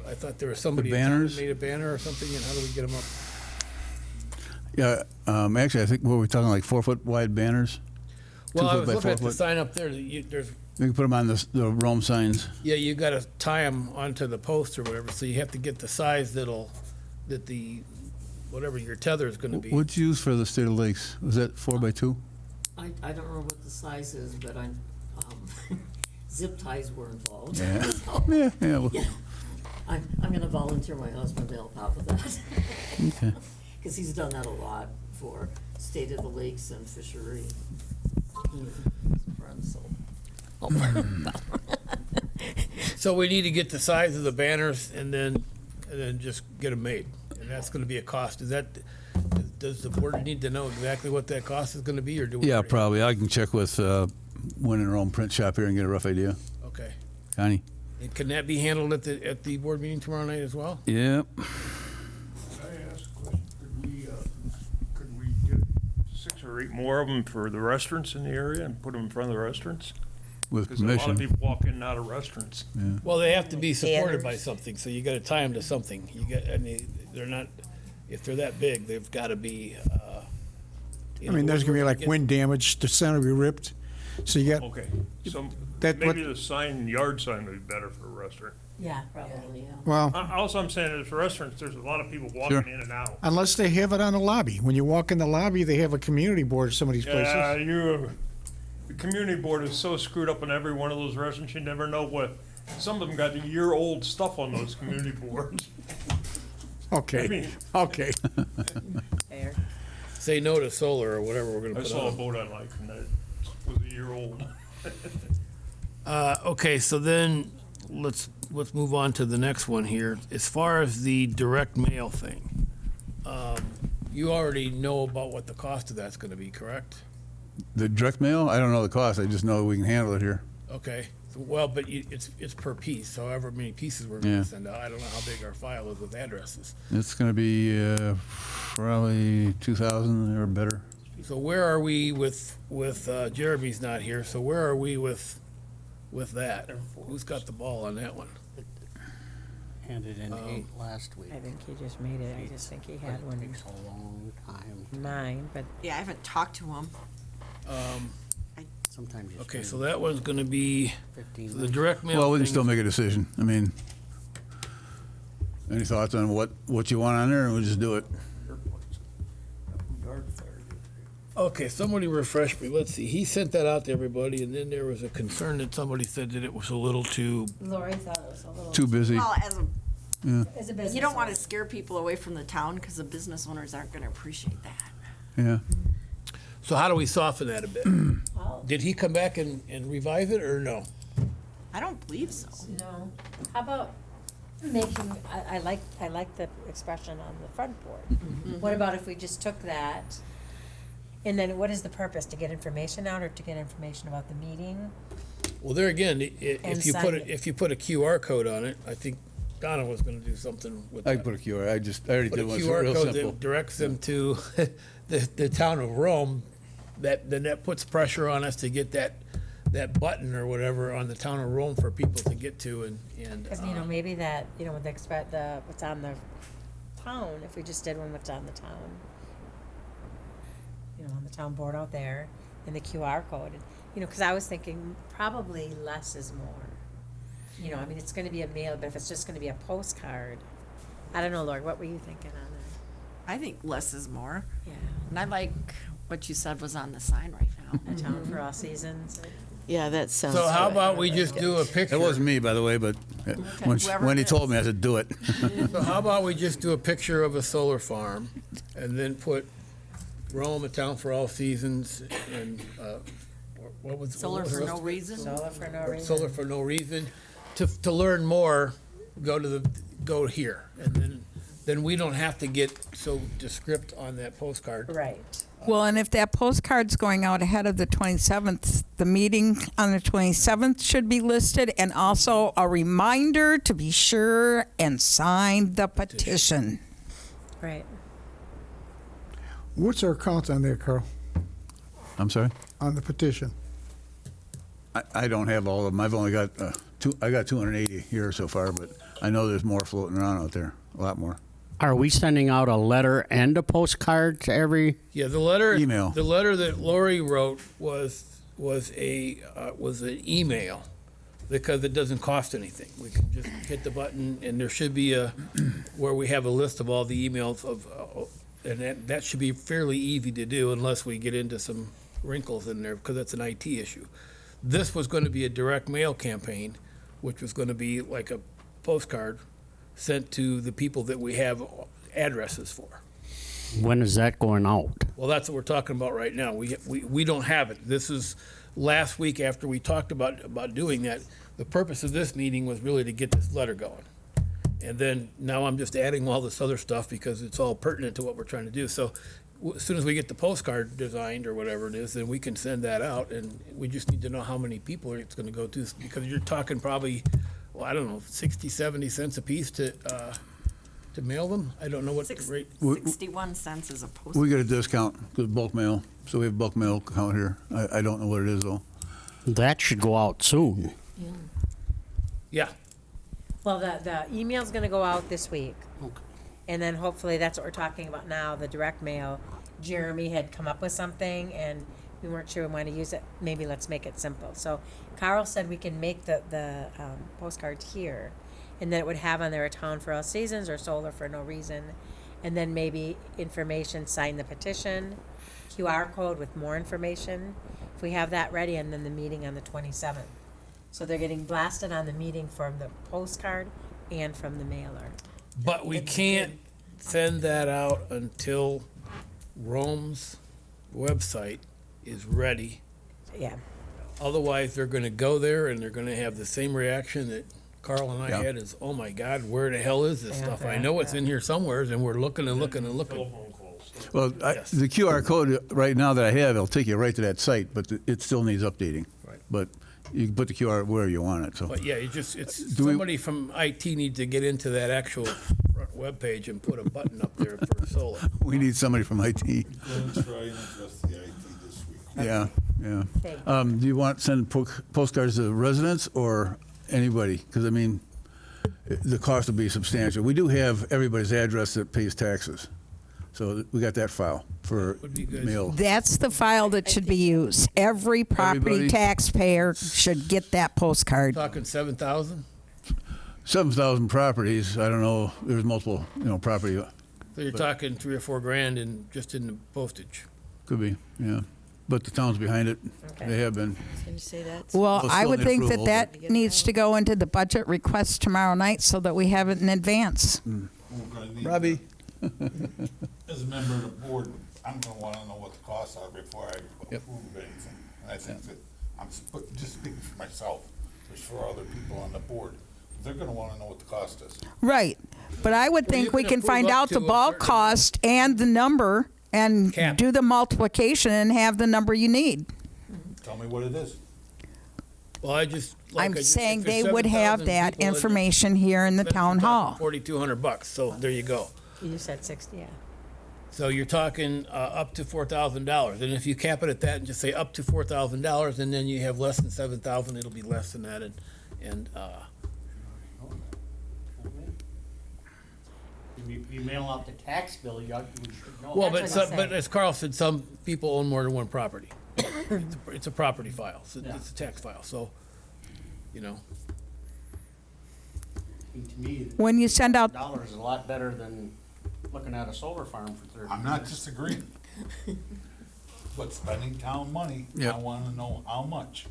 I thought there was somebody in town that banners? made a banner or something, and how do we get them up? Yeah, actually, I think, what were we talking, like 4-foot wide banners? Well, I 2 foot was by looking 4 at the foot? sign up there. There's We can put them on the Rome signs. Yeah, you got to tie them onto the post or whatever, so you have to get the size that the, whatever your tether is going to be. What'd you use for the State of Lakes? Was that 4x2? I don't remember what the size is, but zip ties were involved. Yeah. Yeah, yeah, well, Yeah. I'm gonna volunteer my husband to help out with that. okay. Because he's done that a lot for State of the Lakes and Fishery. Friends, so. So we need to get the size of the banners and then just get them made. And that's going to be a cost. Does the board need to know exactly what that cost is going to be, or do we? Yeah, already- probably. I can check with Win and Rome Print Shop here and get a rough idea. Okay. Connie? And can that be handled at the board meeting tomorrow night as well? Yep. Can I ask a question? Could we get 6 or 8 more of them for the restaurants in the area and put them in front of the restaurants? With Because a lot of permission. people walk in and out of restaurants. Well, they have to be supported by Banners. something, so you got to tie them to something. They're not, if they're that big, they've got to be. I mean, there's gonna be like wind damage, the center will be ripped. So you got, Okay, so That what- maybe the yard sign would be better for a restaurant. Yeah, probably, yeah. well, All I'm saying is for restaurants, there's a lot of people walking Sure. in and out. unless they have it on the lobby. When you walk in the lobby, they have a community board at some of these Yeah, places. the community board is so screwed up in every one of those restaurants, you never know what, some of them got year-old stuff on those community boards. Okay, okay. Fair. Say no to solar or whatever we're going to I put saw a on. boat I liked and it was a year old. Okay, so then let's move on to the next one here. As far as the direct mail thing, you already know about what the cost of that's going to be, correct? The direct mail? I don't know the cost. I just know we can handle it here. Okay. Well, but it's per piece, however many pieces we're going Yeah. to send out. I don't know how big our file is with addresses. It's going to be probably 2,000 or better. So where are we with Jeremy's not here, so where are we with that? Who's got the ball on that one? Handed in 8 last week. I think he just made it. I just think he had one Takes a long time. in mind, but Yeah, I haven't talked to him. Sometimes you Okay, spend so that one's going to be 15 the minutes. direct mail. Well, we can thing- still make a decision. I mean, any thoughts on what you want on there, and we'll just do it. Okay, somebody refresh me. Let's see. He sent that out to everybody, and then there was a concern that somebody said that it was a little too. Lori thought it was a little. Too busy. Well, As a business. you don't want to scare people away from the town because the business owners aren't going to appreciate that. Yeah. So how do we soften that a bit? Well, Did he come back and revise it, or no? I don't believe so. no. How about making, I like the expression on the front board. What about if we just took that, and then what is the purpose? To get information out or to get information about the meeting? Well, there again, And if you put sign it, it. if you put a QR code on it, I think Donna was going to do something with I that. can put a QR. I already Put a did one. It's QR real code simple. that directs them to the town of Rome. Then that puts pressure on us to get that button or whatever on the town of Rome for people to get to and. Because, maybe that, with the what's on the town, if we just did one what's on the town. On the town board out there, and the QR code, because I was thinking probably less is more. It's gonna be a mail, but if it's just gonna be a postcard, I don't know, Lord, what were you thinking on that? I think less is more. Yeah. And I like what you said was on the sign right now. A town for all seasons. Yeah, that sounds So how good. about we just do a picture? That wasn't me, by the way, but Whoever when he it told is. me, I said, do it. So how about we just do a picture of a solar farm and then put Rome, a town for all seasons, and, what was? Solar what was for the no rest? reason. Solar for no reason. Solar for no reason. To learn more, go here. And then we don't have to get so descript on that postcard. Right. Well, and if that postcard's going out ahead of the 27th, the meeting on the 27th should be listed, and also a reminder to be sure and sign the petition. Right. What's our count on there, Carl, I'm sorry? on the petition? I don't have all of them. I've only got, I got 280 here so far, but I know there's more floating around out there, a lot more. Are we sending out a letter and a postcard to every? Yeah, the letter. Email. The letter that Lori wrote was an email, because it doesn't cost anything. We can just hit the button, and there should be where we have a list of all the emails and that should be fairly easy to do unless we get into some wrinkles in there, because that's an IT issue. This was going to be a direct mail campaign, which was going to be like a postcard sent to the people that we have addresses for. When is that going out? Well, that's what we're talking about right now. We don't have it. This is last week after we talked about doing that. The purpose of this meeting was really to get this letter going. And then now I'm just adding all this other stuff because it's all pertinent to what we're trying to do. So as soon as we get the postcard designed or whatever it is, then we can send that out. And we just need to know how many people it's going to go to, because you're talking probably, well, I don't know, 60, 70 cents a piece to mail them. I don't know what the rate. 61 cents is a post. We get a discount with bulk mail, so we have bulk mail count here. I don't know what it is, though. That should go out soon. Yeah. Well, the email's gonna go out this week. And then hopefully that's what we're talking about now, the direct mail. Jeremy had come up with something and we weren't sure we wanted to use it. Maybe let's make it simple. So Carl said we can make the postcards here, and then it would have on there a town for all seasons or solar for no reason. And then maybe information, sign the petition, QR code with more information. If we have that ready, and then the meeting on the 27th. So they're getting blasted on the meeting from the postcard and from the mailer. But we can't send that out until Rome's website is ready. Yeah. Otherwise, they're gonna go there and they're gonna have the same reaction that Carl and I Yeah. had is, oh my God, where the hell is this Yeah. stuff? I know it's in here somewhere, and we're looking and looking and looking. Well, Yes. the QR code right now that I have, it'll take you right to that site, but it still needs updating. Right. But you can put the QR wherever you want it, so. But yeah, it's Do we- somebody from IT needs to get into that actual front webpage and put a button up there for solar. We need somebody from IT. Go and try and address the IT this week. Yeah, yeah. Thank you. Do you want to send postcards to residents or anybody? Because, I mean, the cost will be substantial. We do have everybody's address that pays taxes. So we got that file for Would be good. mail. That's the file that should be used. Every property Everybody? taxpayer should get that postcard. Talking 7,000? 7,000 properties, I don't know, there's multiple, property, So you're talking 3 or 4 grand just in the postage. could be, yeah. But the town's behind it. Okay. They have been. Can you say that? Well, Well, I still would need think that approval, that needs to go into the budget request tomorrow night so that we have it in advance. We're gonna need- Robbie? As a member of the board, I'm gonna wanna know what the costs are before I approve anything. And I think that, just speaking for myself, there's for other people on the board, they're gonna wanna know what the cost is. Right. But I would Well, think you we can can find approve up out the to a bulk certain cost and the number and Cap. do the multiplication and have the number you need. Tell me what it is. Well, I'm saying they would have that information here in the town hall. $4,200, so there you go. You said 60, yeah. So you're talking up to $4,000, and if you cap it at that and just say up to $4,000, and then you have less than 7,000, it'll be less than that, and You mail out the tax bill, you should know. well, That's what I'm but saying. as Carl said, some people own more than one property. It's a property file, so it's a tax file, so, To me, When you send out, $1 is a lot better than looking at a solar farm for 30 I'm not disagreeing. But spending town money, Yep. I wanna know how much.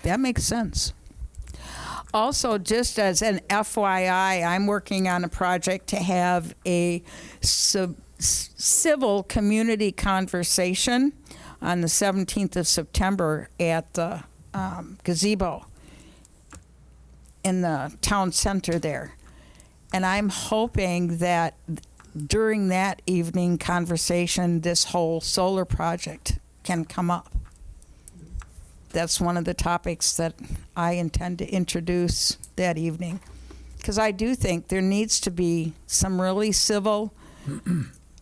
That makes sense. Also, just as an FYI, I'm working on a project to have a civil community conversation on the 17th of September at the gazebo in the town center there. And I'm hoping that during that evening conversation, this whole solar project can come up. That's one of the topics that I intend to introduce that evening. Because I do think there needs to be some really civil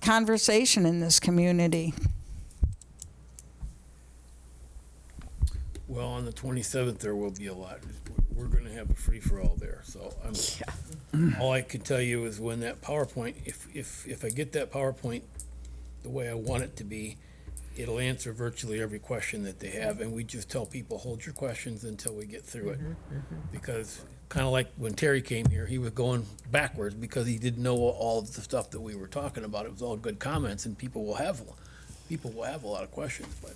conversation in this community. Well, on the 27th, there will be a lot. We're going to have a free-for-all there, so all I can tell you is when that PowerPoint, if I get that PowerPoint the way I want it to be, it'll answer virtually every question that they have, and we just tell people, hold your questions until we get through it. Because kind of like when Terry came here, he was going backwards because he didn't know all of the stuff that we were talking about. It was all good comments, and people will have a lot of questions, but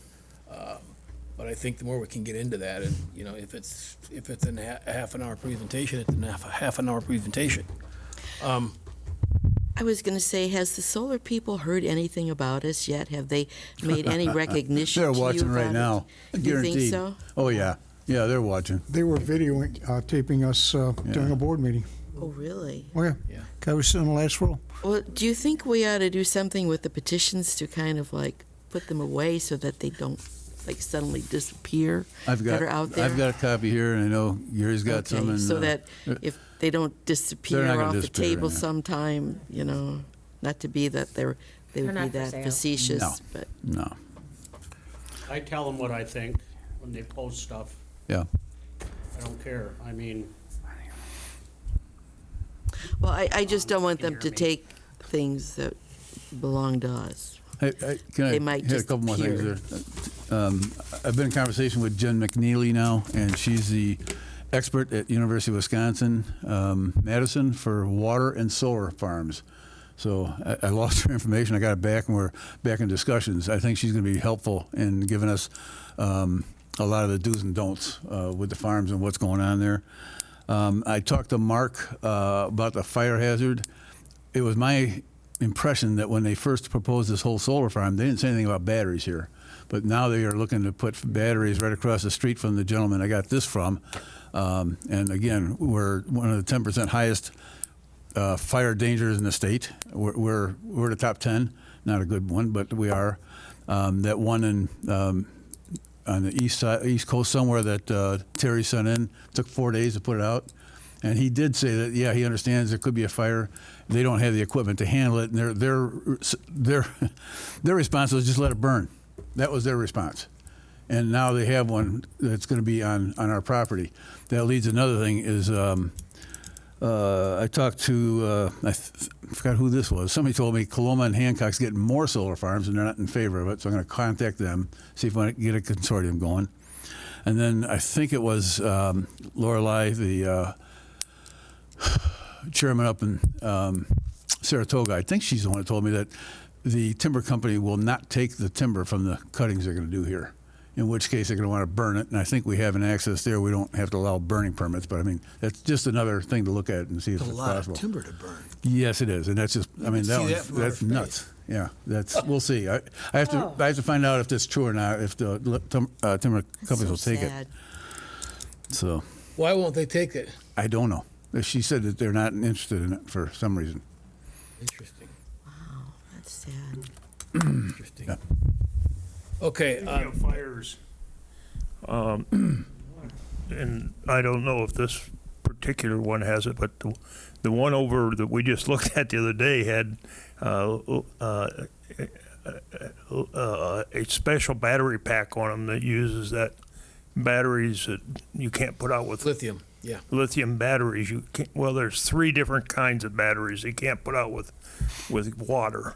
I think the more we can get into that, and, you know, if it's in a half an hour presentation, it's a half an hour presentation. I was going to say, has the solar people heard anything about us yet? Have they made any recognition They're to you watching right about now. it? Guaranteed. You think so? Oh, yeah. Yeah, they're watching. They were videoing, taping us during a board meeting. Oh, really? Oh, yeah. Yeah. Guy was sitting in the last row. Well, do you think we ought to do something with the petitions to kind of like put them away so that they don't like suddenly disappear that are out there? I've got a copy here, and I know Gary's got some. And, so that if they don't disappear not gonna off the disappear, table yeah. sometime, you know, not to be that they would be not for that sale. facetious, No. but No. I tell them what I think when they post stuff. Yeah. I don't care. I mean, well, I just don't want them to take things that belong to us. Can They I might hit a just couple more things appear. there? I've been in conversation with Jen McNeely now, and she's the expert at University of Wisconsin, Madison, for water and solar farms. So I lost her information. I got it back, and we're back in discussions. I think she's going to be helpful in giving us a lot of the do's and don'ts with the farms and what's going on there. I talked to Mark about the fire hazard. It was my impression that when they first proposed this whole solar farm, they didn't say anything about batteries here. But now they are looking to put batteries right across the street from the gentleman I got this from. And again, we're one of the 10% highest fire dangers in the state. We're the top 10, not a good one, but we are. That one in on the east coast somewhere that Terry sent in took 4 days to put it out. And he did say that, yeah, he understands there could be a fire. They don't have the equipment to handle it, and their response was just let it burn. That was their response. And now they have one that's going to be on our property. That leads another thing is I talked to, I forgot who this was. Somebody told me Coloma and Hancock's getting more solar farms, and they're not in favor of it. So I'm going to contact them, see if I can get a consortium going. And then I think it was Lorelei, the chairman up in Saratoga. I think she's the one that told me that the timber company will not take the timber from the cuttings they're going to do here, in which case they're going to want to burn it. And I think we have an access there. We don't have to allow burning permits, but I mean, that's just another thing to look at and see if it's possible. A lot of timber to burn. Yes, it is, and that's just, I mean, that's nuts. Yeah, we'll see. I have to find out if that's true or not, if the timber companies will take it. So Why won't they take it? I don't know. She said that they're not interested in it for some reason. Interesting. Wow, that's sad. Interesting. Yeah. Okay. Speaking of fires, and I don't know if this particular one has it, but the one over that we just looked at the other day had a special battery pack on them that uses that batteries that you can't put out with Lithium. Yeah. lithium batteries. You can't, well, there's 3 different kinds of batteries you can't put out with water.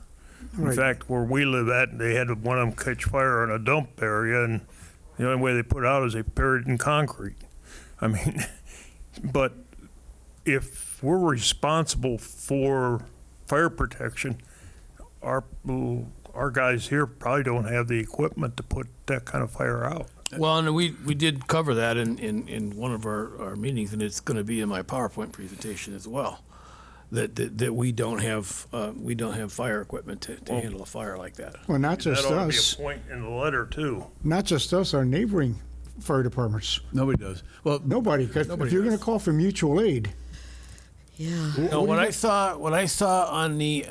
In Right. fact, where we live at, they had one of them catch fire in a dump area, and the only way they put it out is they buried it in concrete. I mean, but if we're responsible for fire protection, our guys here probably don't have the equipment to put that kind of fire out. Well, and we did cover that in one of our meetings, and it's going to be in my PowerPoint presentation as well. That we don't have fire equipment to handle a fire like that. Well, not just That ought to us. be a point in the letter too. Not just us, our neighboring fire departments. Nobody does. Well, Nobody, 'cause Nobody if you're going does. to call for mutual aid, Yeah. No, what I saw on the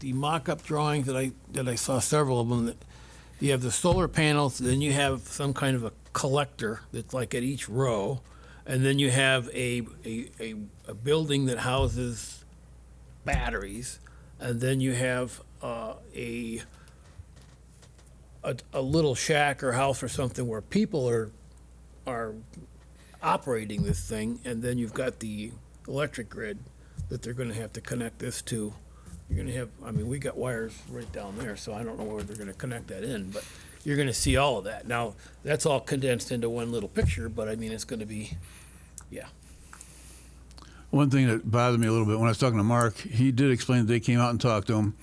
mock-up drawings that I saw several of them, that you have the solar panels, then you have some kind of a collector that's like at each row, and then you have a building that houses batteries, and then you have a little shack or house or something where people are operating this thing, and then you've got the electric grid that they're going to have to connect this to. You're going to have, I mean, we got wires right down there, so I don't know where they're going to connect that in, but you're going to see all of that. Now, that's all condensed into one little picture, but I mean, it's going to be, yeah. one thing that bothered me a little bit when I was talking to Mark, he did explain that they came out and talked to him.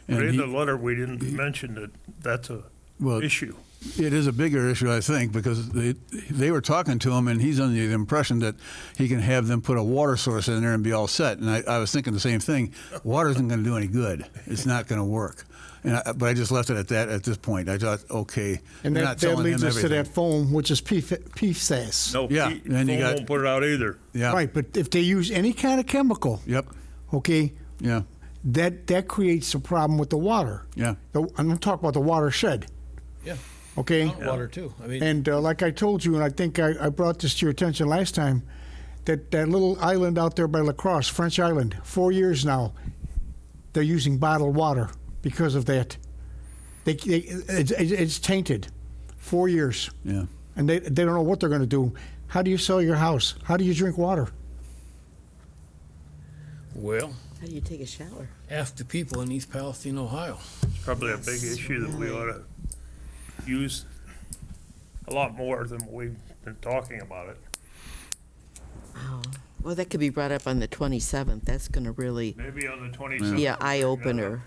But And in he- the letter, we didn't mention that that's a Well, issue. It is a bigger issue, I think, because they were talking to him, and he's under the impression that he can have them put a water source in there and be all set. And I was thinking the same thing. Water isn't going to do any good. It's not going to work. But I just left it at that at this point. I thought, okay, and they're that, not that telling leads him us to everything. that foam, which is PFAS. No, Yeah, then you Foam got- won't put it out either. Yeah. Right, but if they use any kind of chemical, Yep. okay, Yeah. that creates a problem with the water. Yeah. I'm going to talk about the watershed, Yeah. okay? Water too. I mean, And like I told you, and I think I brought this to your attention last time, that little island out there by La Crosse, French Island, 4 years now, they're using bottled water because of that. It's tainted. 4 years. Yeah. And they don't know what they're going to do. How do you sell your house? How do you drink water? well, How do you take a shower? ask the people in East Palestine, Ohio. It's probably a big issue that we ought to use a lot more than we've been talking about it. Oh. Well, that could be brought up on the 27th. That's going to really, Maybe on the 27th. Yeah, eye-opener.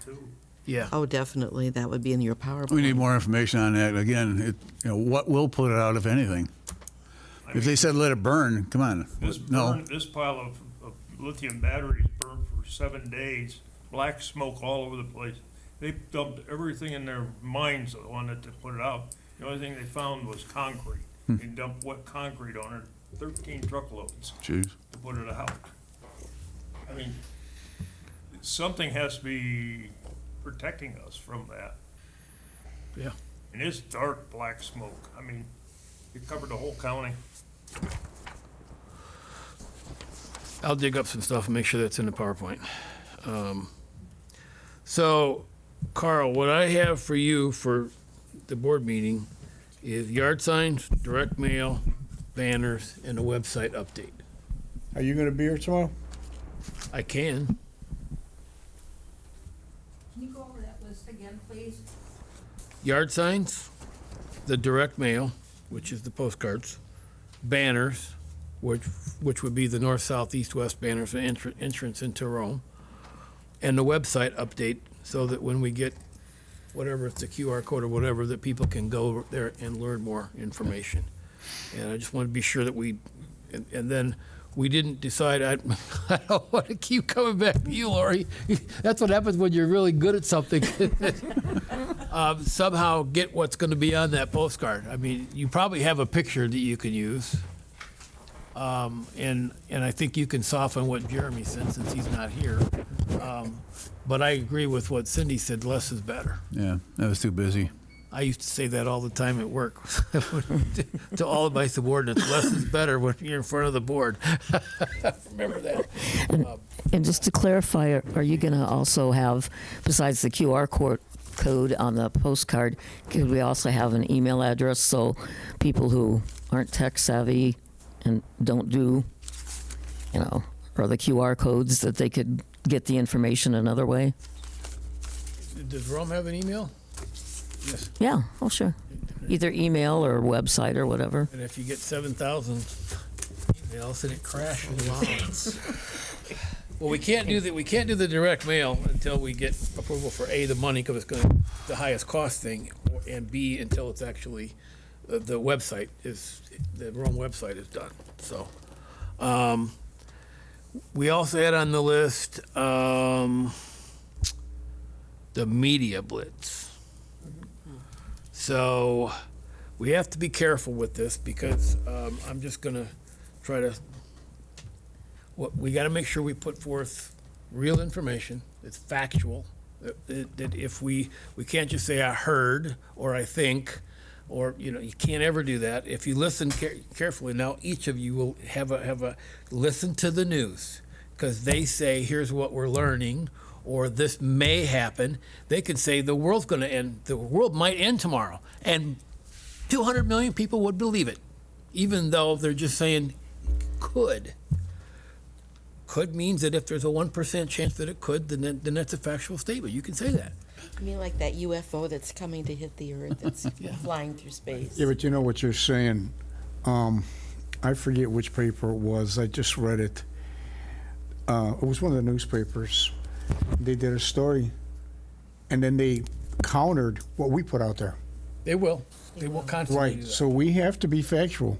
Yeah. oh, definitely, that would be in your PowerPoint. We need more information on that. Again, what will put it out, if anything? If they said let it burn, come on. No. This pile of lithium batteries burned for 7 days, black smoke all over the place. They dumped everything in their mines that wanted to put it out. The only thing they found was concrete. They dumped wet concrete on it, 13 truckloads Jeez. to put it out. I mean, something has to be protecting us from that. Yeah. And it's dark black smoke. I mean, it covered the whole county. I'll dig up some stuff and make sure that's in the PowerPoint. So, Carl, what I have for you for the board meeting is yard signs, direct mail, banners, and a website update. Are you going to be here tomorrow? I can. Can you go over that list again, please? Yard signs, the direct mail, which is the postcards, banners, which would be the north, south, east, west banners for entrance into Rome, and the website update so that when we get whatever, it's a QR code or whatever, that people can go there and learn more information. And I just want to be sure that and then we didn't decide, I don't want to keep coming back to you, Lori. That's what happens when you're really good at something. Somehow get what's going to be on that postcard. I mean, you probably have a picture that you can use. And I think you can soften what Jeremy said since he's not here. But I agree with what Cindy said, less is better. Yeah, that was too busy. I used to say that all the time at work to all of my subordinates, less is better when you're in front of the board. Remember that. And just to clarify, are you going to also have, besides the QR code on the postcard, could we also have an email address so people who aren't tech savvy and don't do, or the QR codes, that they could get the information another way? Does Rome have an email? Yes. Yeah, oh, sure. Either email or website or whatever. And if you get 7,000 emails and it crashes, Well, we can't do the direct mail until we get approval for A, the money, because it's gonna, the highest cost thing, and B, until it's actually, the website is, the Rome website is done, so. We also had on the list, the media blitz. So, we have to be careful with this, because, I'm just gonna try to, we gotta make sure we put forth real information, it's factual, that if we can't just say I heard, or I think, or, you can't ever do that. If you listen carefully, now each of you will have a listen to the news, because they say, here's what we're learning, or this may happen. They could say the world's gonna end, the world might end tomorrow, and 200 million people would believe it, even though they're just saying could. Could means that if there's a 1% chance that it could, then that's a factual statement. You can say that. You mean like that UFO that's coming to hit the Earth that's flying through space? Yeah, but you know what you're saying. I forget which paper it was. I just read it. It was one of the newspapers. They did a story, and then they countered what we put out there. They will. They will constantly do Right. that. So we have to be factual,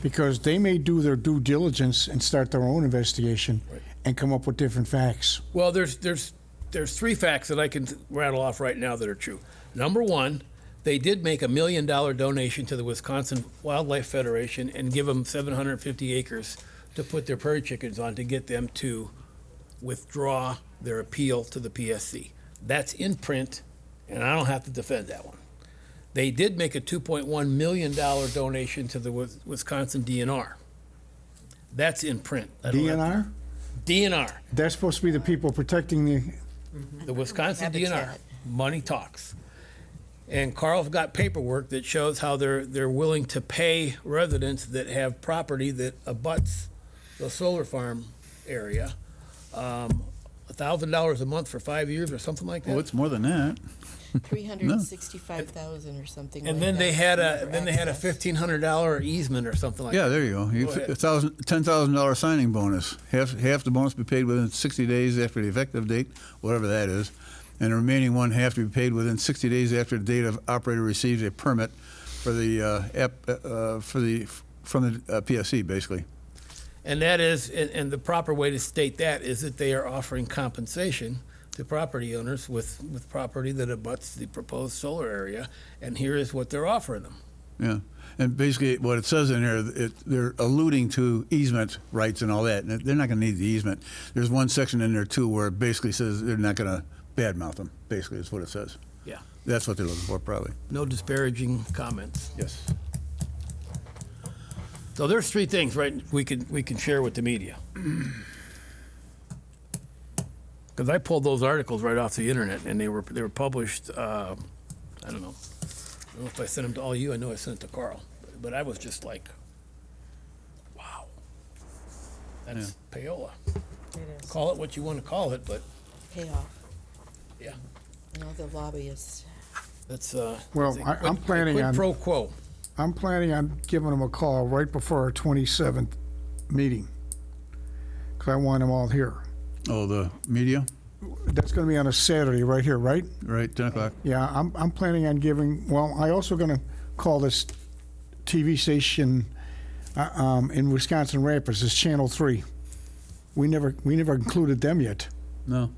because they may do their due diligence and start their own investigation and come up with different facts. Well, there's three facts that I can rattle off right now that are true. Number one, they did make $1 million donation to the Wisconsin Wildlife Federation and give them 750 acres to put their prairie chickens on to get them to withdraw their appeal to the PSC. That's in print, and I don't have to defend that one. They did make a $2.1 million donation to the Wisconsin DNR. That's in print. DNR? DNR. They're supposed to be the people protecting The Wisconsin DNR. Habitat. Money talks. And Carl's got paperwork that shows how they're willing to pay residents that have property that abuts the solar farm area, $1,000 a month for 5 years or something like that. Oh, it's more than that. 365,000 or something. And like then that they had for a access. $1,500 easement or something like Yeah, that. there you go. You, $10,000 signing bonus. Half the bonus be paid within 60 days after the effective date, whatever that is, and the remaining one half to be paid within 60 days after the date of operator receives a permit for the from the PSC, basically. And that is, and the proper way to state that is that they are offering compensation to property owners with property that abuts the proposed solar area, and here is what they're offering them. Yeah, and basically what it says in here, they're alluding to easement rights and all that. And they're not going to need the easement. There's one section in there too where it basically says they're not going to badmouth them. Basically, is what it says. Yeah. That's what they're looking for, probably. No disparaging comments. Yes. So there's three things, right, we can share with the media. Because I pulled those articles right off the internet, and they were published, I don't know if I sent them to all you, I know I sent it to Carl, but I was just like, wow. That's payola. Call it what you want to call it, but Payoff. yeah, You know, the lobbyists. that's, Well, that's a I'm planning on- quid pro quo. I'm planning on giving them a call right before our 27th meeting, because I want them all here. Oh, the media? That's going to be on a Saturday right here, right? Right, 10 o'clock. Yeah, I'm planning on giving, well, I also going to call this TV station in Wisconsin Rapids, it's Channel 3. We never included them yet. No.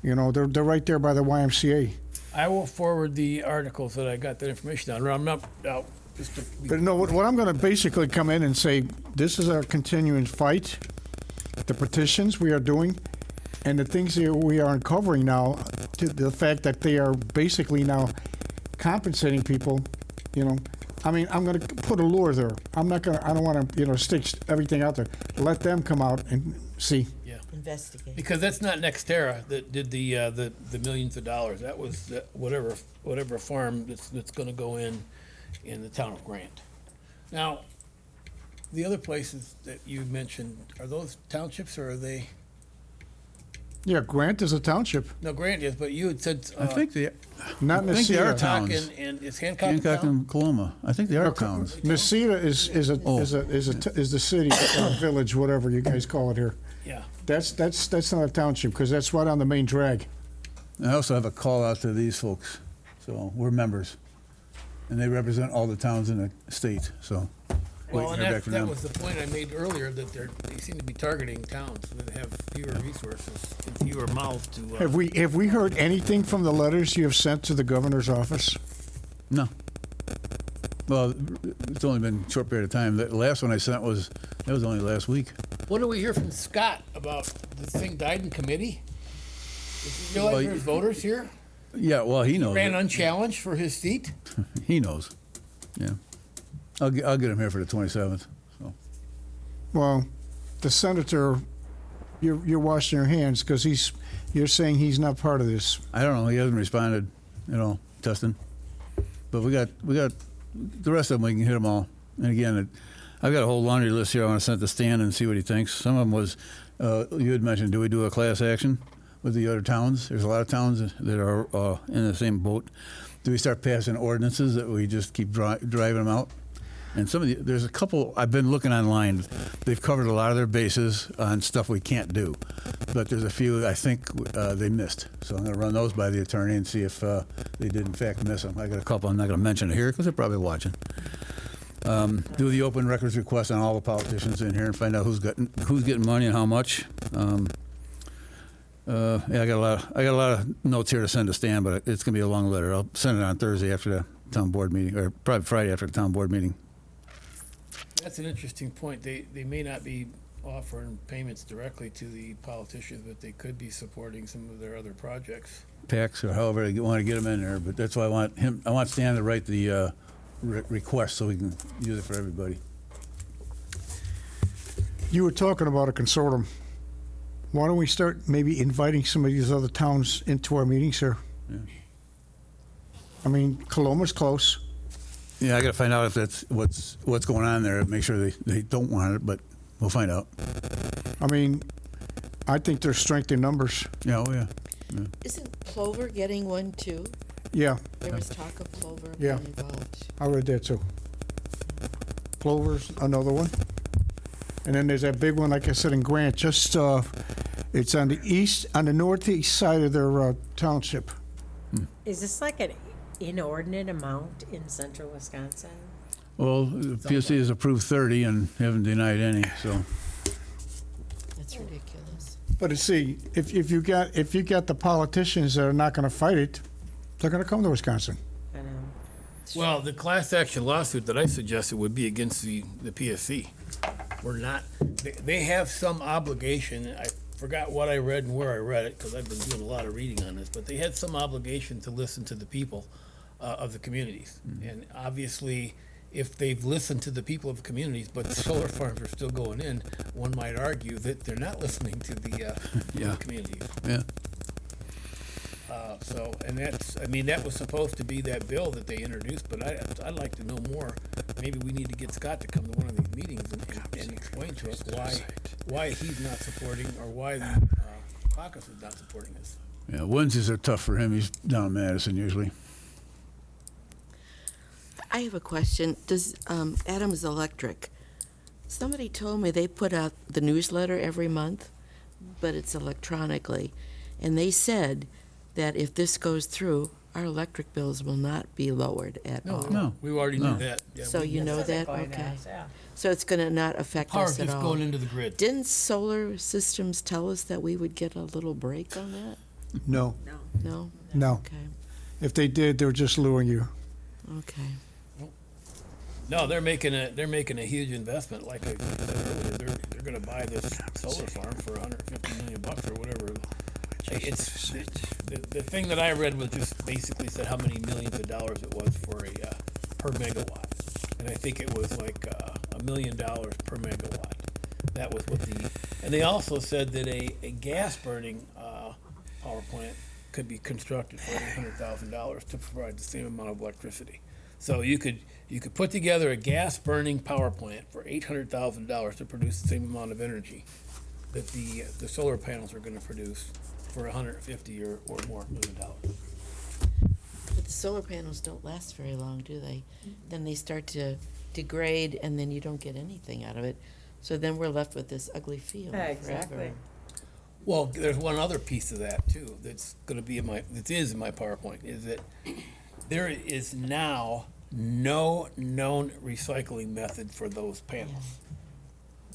You know, they're right there by the YMCA. I will forward the articles that I got that information on. I'm not, just to be But no, what I'm going to basically come in and say, this is our continuing fight, the petitions we are doing, and the things that we are uncovering now, to the fact that they are basically now compensating people, you know. I mean, I'm going to put a lure there. I don't want to, stick everything out there. Let them come out and see. Investigate. Because that's not Nextera that did the millions of dollars. That was whatever farm that's going to go in the town of Grant. Now, the other places that you mentioned, are those townships or are they? Yeah, Grant is a township. No, Grant is, but you had said. I think they Not I think they are Nacita. towns. And is Hancock a Hancock town? and Coloma. I think they are towns. Nacita is the city, village, whatever you guys call it here. Yeah. That's not a township, because that's right on the main drag. I also have a call out to these folks. So we're members. And they represent all the towns in the state, so. Well, waiting to and hear back from that them. was the point I made earlier, that they seem to be targeting towns that have fewer resources and fewer mouths to. Have we heard anything from the letters you have sent to the governor's office? No. Well, it's only been a short period of time. The last one I sent was only last week. What do we hear from Scott about the thing died in committee? Does he realize Well, there's voters here? Yeah, well, he knows. Ran it. unchallenged for his seat? He knows. Yeah. I'll get him here for the 27th. So. Well, the senator, you're washing your hands, because you're saying he's not part of this. I don't know. He hasn't responded at all, Tustin. But we got the rest of them. We can hit them all. And again, I've got a whole laundry list here. I want to send to Stan and see what he thinks. Some of them was you had mentioned. Do we do a class action with the other towns? There's a lot of towns that are in the same boat. Do we start passing ordinances that we just keep driving them out? And there's a couple, I've been looking online. They've covered a lot of their bases on stuff we can't do. But there's a few I think they missed. So I'm going to run those by the attorney and see if they did in fact miss them. I got a couple I'm not going to mention it here because they're probably watching. Do the open records request on all the politicians in here and find out who's getting money and how much. Yeah, I got a lot of notes here to send to Stan, but it's going to be a long letter. I'll send it on Thursday after the town board meeting, or probably Friday after the town board meeting. That's an interesting point. They may not be offering payments directly to the politicians, but they could be supporting some of their other projects. PACs or however they want to get them in there, but that's why I want Stan to write the request so we can use it for everybody. You were talking about a consortium. Why don't we start maybe inviting some of these other towns into our meetings here? Yeah. I mean, Coloma's close. Yeah, I got to find out if that's what's going on there. Make sure they don't want it, but we'll find out. I mean, I think there's strength in numbers. Yeah, oh yeah. Isn't Plover getting one too? Yeah, There was talk of Plover Yeah. being involved. I read that too. Plover's another one. And then there's that big one, like I said, in Grant, just, it's on the northeast side of their township. Is this like an inordinate amount in central Wisconsin? Well, the PSC has approved 30 and haven't denied any, so. That's ridiculous. But see, if you got the politicians that are not gonna fight it, they're gonna come to Wisconsin. I know. Well, the class action lawsuit that I suggested would be against the PSC. We're not, they have some obligation, I forgot what I read and where I read it, because I've been doing a lot of reading on this, but they had some obligation to listen to the people of the communities. And obviously, if they've listened to the people of the communities, but solar farms are still going in, one might argue that they're not listening to the communities. Yeah. So, and that was supposed to be that bill that they introduced, but I'd like to know more. Maybe we need to get Scott to come to one of these meetings and explain to us why he's not supporting, or why the caucus is not supporting this. Yeah, Wednesdays are tough for him. He's down in Madison usually. I have a question. Does Adams Electric, somebody told me they put out the newsletter every month, but it's electronically. And they said that if this goes through, our electric bills will not be lowered at all. No. We already knew that. Yeah, So we- you know that? Okay. So it's going to not affect Power us at keeps all. going into the grid. Didn't Solar Systems tell us that we would get a little break on that? No, No? no. Okay, If they did, they're just luring you. okay. No, they're making a huge investment. Like I said earlier, they're going to buy this solar farm for $150 million or whatever. It's the thing that I read was just basically said how many millions of dollars it was for per megawatt, and I think it was like $1 million per megawatt. That was what and they also said that a gas burning power plant could be constructed for $800,000 to provide the same amount of electricity. So you could put together a gas burning power plant for $800,000 to produce the same amount of energy that the solar panels are going to produce for $150 or more million. But the solar panels don't last very long, do they? Then they start to degrade, and then you don't get anything out of it. So then we're left with this ugly field Yeah, exactly. forever. Well, there's one other piece of that too, that's gonna be that is in my PowerPoint, is that there is now no known recycling method for those panels.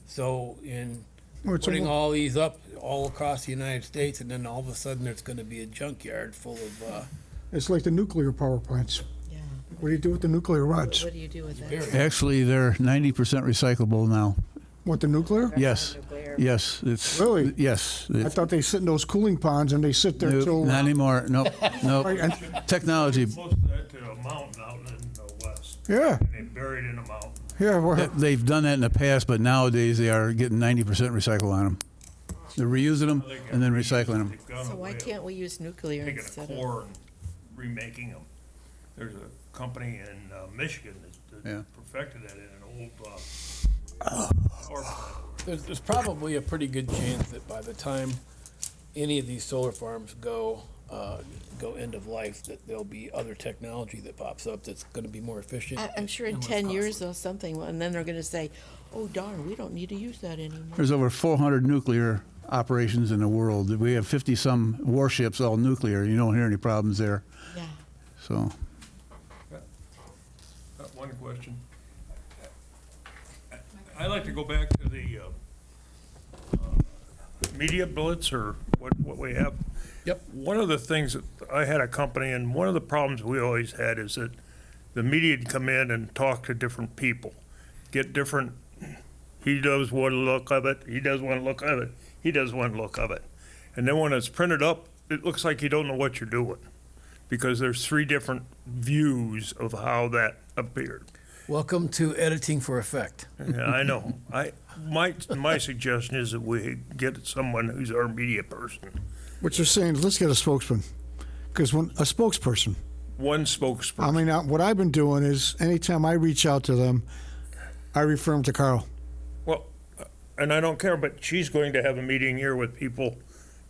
So in Well, it's putting almo- all these up all across the United States, and then all of a sudden there's gonna be a junkyard full of, It's like the nuclear power plants. Yeah. What do you do with the nuclear rods? What do you do with that? buried. Actually, they're 90% recyclable now. What, the nuclear? Yes, yes, it's. Really? Yes. I thought they sit in those cooling ponds and they sit there Nope, till. not anymore, nope, nope. Right, and- Technology, Most of that to a mountain out in the west. Yeah, And they buried in a mountain. yeah, well, they've done that in the past, but nowadays they are getting 90% recycle on them. They're reusing them and then recycling them. They've gone So why away. can't we use nuclear Taking instead a of? core and remaking them. There's a company in Michigan that Yeah. perfected that in an old power plant. There's probably a pretty good chance that by the time any of these solar farms go end of life, that there'll be other technology that pops up that's gonna be more efficient. I'm sure in and less 10 years costly. there's something, and then they're gonna say, oh darn, we don't need to use that anymore. There's over 400 nuclear operations in the world. We have 50-some warships, all nuclear. You don't hear any problems there, Yeah. so. Got one question. I'd like to go back to the media blitz or what we have. Yep. One of the things that I had a company, and one of the problems we always had is that the media'd come in and talk to different people, get different, he does one look of it, he does one look of it, he does one look of it. And then when it's printed up, it looks like you don't know what you're doing, because there's three different views of how that appeared. Welcome to editing for effect. Yeah, I know. My suggestion is that we get someone who's our media person, what you're saying is let's get a spokesman. Because when a spokesperson, one spokesperson. I mean, what I've been doing is anytime I reach out to them, I refer them to Carl. Well, and I don't care, but she's going to have a meeting here with people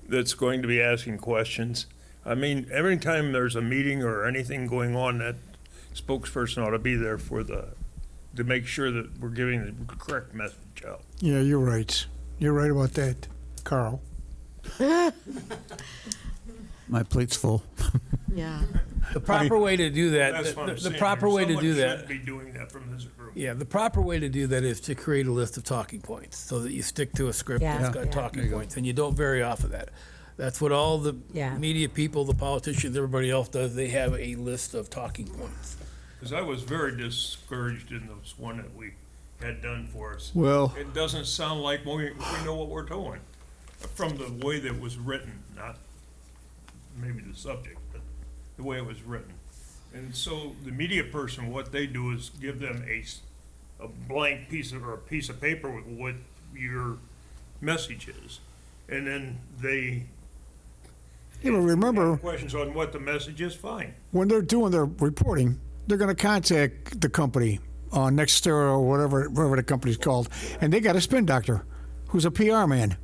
that's going to be asking questions. I mean, every time there's a meeting or anything going on, that spokesperson ought to be there to make sure that we're giving the correct message out. Yeah, you're right. You're right about that, Carl. My plate's full. Yeah. The proper way to do that, That's what I'm the saying. proper way to do Someone that, should be doing that from this group. yeah, the proper way to do that is to create a list of talking points so that you stick to a script Yeah. that's got Yeah. talking points and you don't vary off of that. That's what all the Yeah. media people, the politicians, everybody else does. They have a list of talking points. Because I was very discouraged in this one that we had done for us. Well, It doesn't sound like we know what we're doing, from the way that it was written, not maybe the subject, but the way it was written. And so the media person, what they do is give them a blank piece of, or a piece of paper with what your message is. And then they yeah, but remember, questions on what the message is, fine. when they're doing their reporting, they're going to contact the company, Nextera or whatever the company's called, and they got a spin doctor who's a PR man,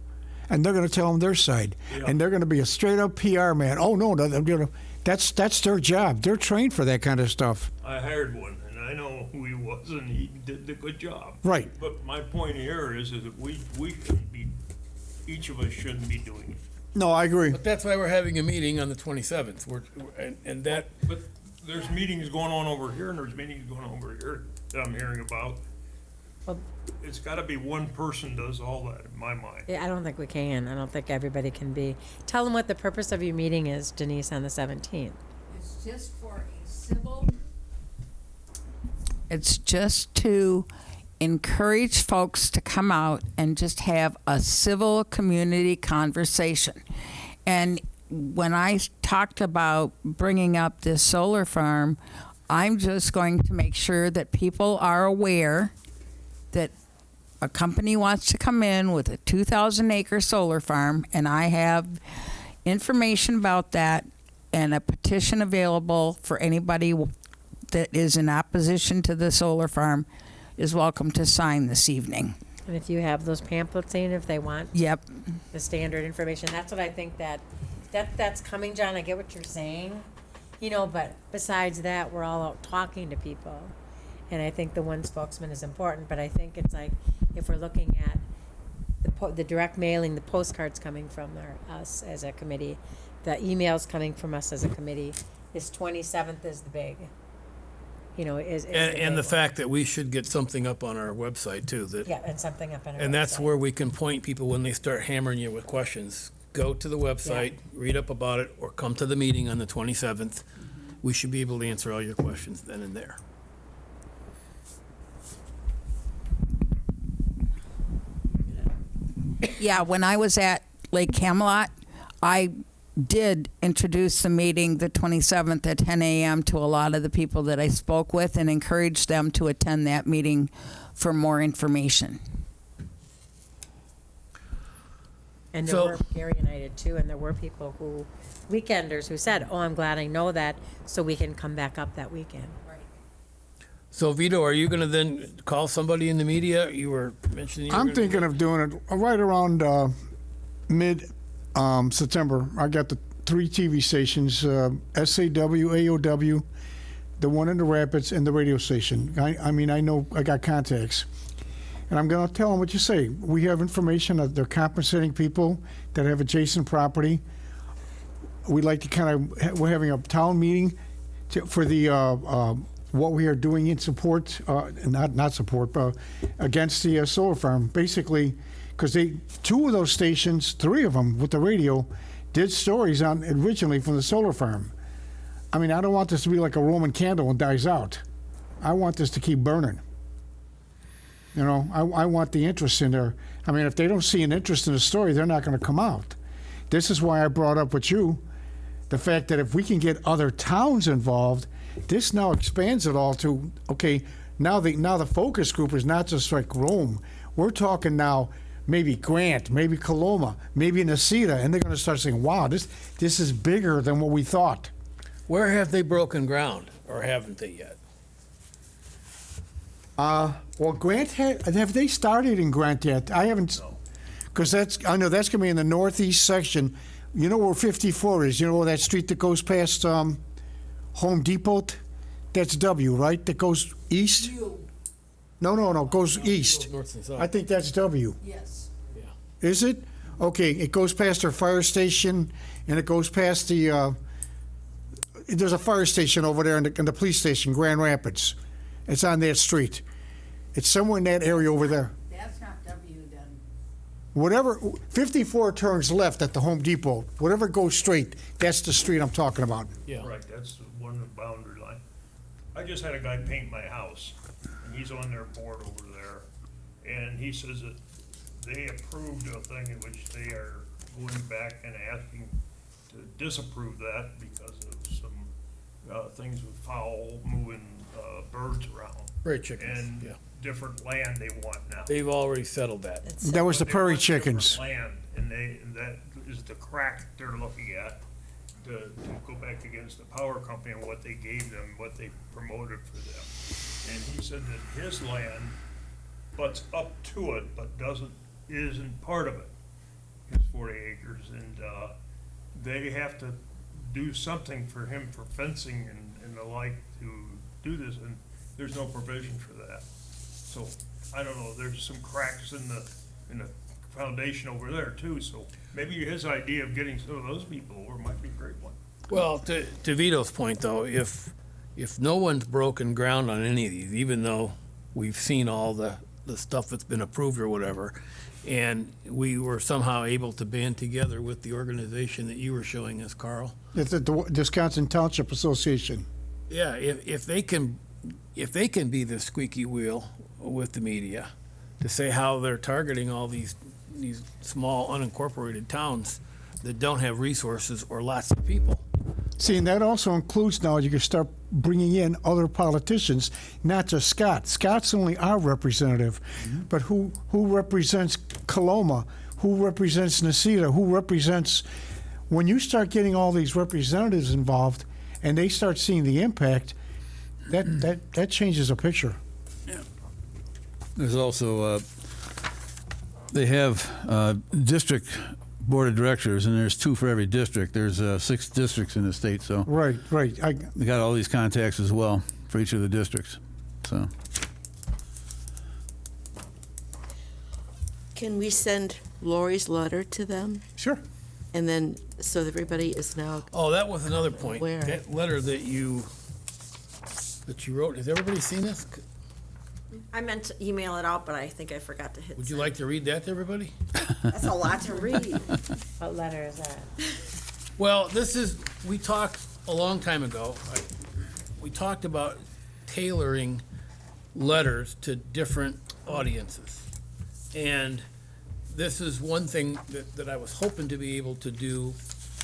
and they're going to tell them their side, and they're going to be a straight up PR man. Oh no, that's their job. They're trained for that kind of stuff. I hired one, and I know who he was, and he did a good job. Right. But my point here is that we shouldn't be, each of us shouldn't be doing it. No, I agree. But that's why we're having a meeting on the 27th. And that, But there's meetings going on over here, and there's meetings going on over here that I'm hearing about. Well- It's gotta be one person does all that, in my mind. Yeah, I don't think we can. I don't think everybody can be. Tell them what the purpose of your meeting is, Denise, on the 17th. It's just for a civil, It's just to encourage folks to come out and just have a civil community conversation. And when I talked about bringing up this solar farm, I'm just going to make sure that people are aware that a company wants to come in with a 2,000-acre solar farm, and I have information about that and a petition available for anybody that is in opposition to the solar farm is welcome to sign this evening. And if you have those pamphlets in, if they want Yep. the standard information, that's what I think that's coming, John. I get what you're saying, but besides that, we're all out talking to people. And I think the one spokesman is important, but I think it's like, if we're looking at the the direct mailing, the postcards coming from us as a committee, the emails coming from us as a committee. This 27th is the big, is the And the big fact that we should get something up on our website too, one. Yeah, and something up on our and that's website. where we can point people when they start hammering you with questions. Go to the website, read up about it, or come to the meeting on the 27th. We should be able to answer all your questions then and there. Yeah, when I was at Lake Camelot, I did introduce the meeting the 27th at 10 a.m. to a lot of the people that I spoke with and encouraged them to attend that meeting for more information. And there were, Gary and I did too, and there were people who, weekenders, who said, oh, I'm glad I know that, so we can come back up that weekend. So Vito, are you going to then call somebody in the media? You were mentioning. I'm thinking of doing it right around mid-September. I got the 3 TV stations, SAW, AOW, the one in the Rapids, and the radio station. I mean, I know I got contacts. And I'm going to tell them what you say. We have information that they're compensating people that have adjacent property. We'd like to we're having a town meeting for the what we are doing in support, not support, but against the solar farm. Basically, because 2 of those stations, 3 of them with the radio, did stories on originally from the solar farm. I mean, I don't want this to be like a Roman candle and dies out. I want this to keep burning. I want the interest in there. I mean, if they don't see an interest in the story, they're not going to come out. This is why I brought up with you the fact that if we can get other towns involved, this now expands it all to, okay, now the focus group is not just like Rome. We're talking now maybe Grant, maybe Coloma, maybe Necedah, and they're going to start saying, wow, this is bigger than what we thought. Where have they broken ground, or haven't they yet? Well, Grant have they started in Grant yet? I haven't, because I know that's going to be in the northeast section. You know where 54 is? You know that street that goes past Home Depot? That's W, right? That goes east? No, goes east. North and south. I think that's W. Yes. Is it? Okay, it goes past our fire station, and it goes past the, there's a fire station over there in the police station, Grand Rapids. It's on that street. It's somewhere in that area over there. That's not W then. Whatever, 54 turns left at the Home Depot. Whatever goes straight, that's the street I'm talking about. Yeah. Right, that's one of the boundary line. I just had a guy paint my house, and he's on their board over there, and he says that they approved a thing in which they are going back and asking to disapprove that because of some things with fowl moving birds around. Prairie chickens, And yeah. different land they want now. They've already settled that. That was the They prairie want different chickens. Land, and that is the crack they're looking at to go back against the power company and what they gave them, what they promoted for them. And he said that his land butts up to it, but isn't part of it. His 40 acres, and they have to do something for him for fencing and the like to do this, and there's no provision for that. So, I don't know, there's some cracks in the foundation over there too, so maybe his idea of getting some of those people over might be a great one. Well, to Vito's point though, if no one's broken ground on any of these, even though we've seen all the stuff that's been approved or whatever, and we were somehow able to band together with the organization that you were showing us, Carl. It's the Wisconsin Township Association. Yeah, if they can be the squeaky wheel with the media to say how they're targeting all these small unincorporated towns that don't have resources or lots of people. See, and that also includes now you can start bringing in other politicians, not just Scott. Scott's only our representative, but who represents Coloma? Who represents Necedah? Who represents? When you start getting all these representatives involved, and they start seeing the impact, that changes the picture. There's also, they have district board of directors, and there's 2 for every district. There's 6 districts in the state, so. Right. They got all these contacts as well for each of the districts, so. Can we send Lori's letter to them? Sure. And then, so that everybody is now, Oh, that was another point. Where? That letter that you wrote, has everybody seen this? I meant to email it out, but I think I forgot to hit Would you send. like to read that to everybody? That's a lot to read. What letter is that? Well, we talked a long time ago, we talked about tailoring letters to different audiences. And this is one thing that I was hoping to be able to do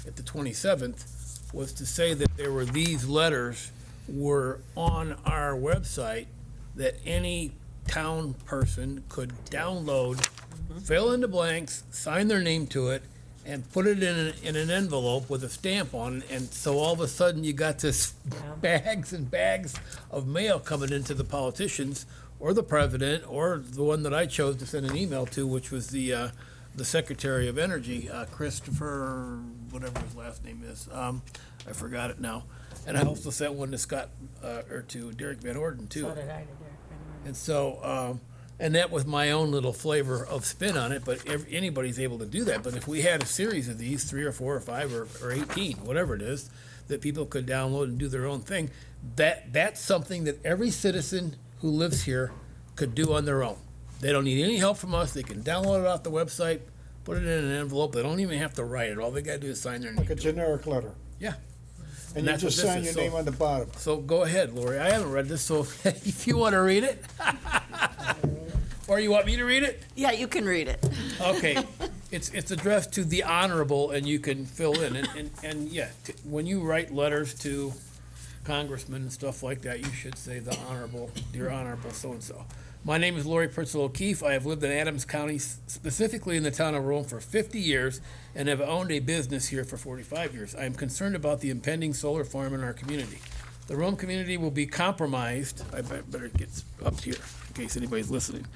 at the 27th, was to say that there were these letters were on our website that any town person could download, fill in the blanks, sign their name to it, and put it in an envelope with a stamp on it, and so all of a sudden you got this bags and bags of mail coming into the politicians or the president or the one that I chose to send an email to, which was the Secretary of Energy, Christopher, whatever his last name is. I forgot it now. And I also sent one to Scott or to Derek Van Orden too. So did I to Derek Van Orden. And so, and that was my own little flavor of spin on it, but anybody's able to do that. But if we had a series of these, 3 or 4 or 5 or 18, whatever it is, that people could download and do their own thing, that's something that every citizen who lives here could do on their own. They don't need any help from us. They can download it off the website, put it in an envelope. They don't even have to write it. All they gotta do is sign their name. Like a generic letter. Yeah. And you that's what just this sign is. your So- name on the bottom. So go ahead, Lori. I haven't read this, so if you want to read it, or you want me to read it? Yeah, you can read it. Okay. It's addressed to the honorable, and you can fill in. And yeah, when you write letters to congressmen and stuff like that, you should say the honorable, dear honorable so-and-so. My name is Lori Pritzel O'Keefe. I have lived in Adams County, specifically in the town of Rome, for 50 years and have owned a business here for 45 years. I am concerned about the impending solar farm in our community. The Rome community will be compromised. I better get up here in case anybody's listening.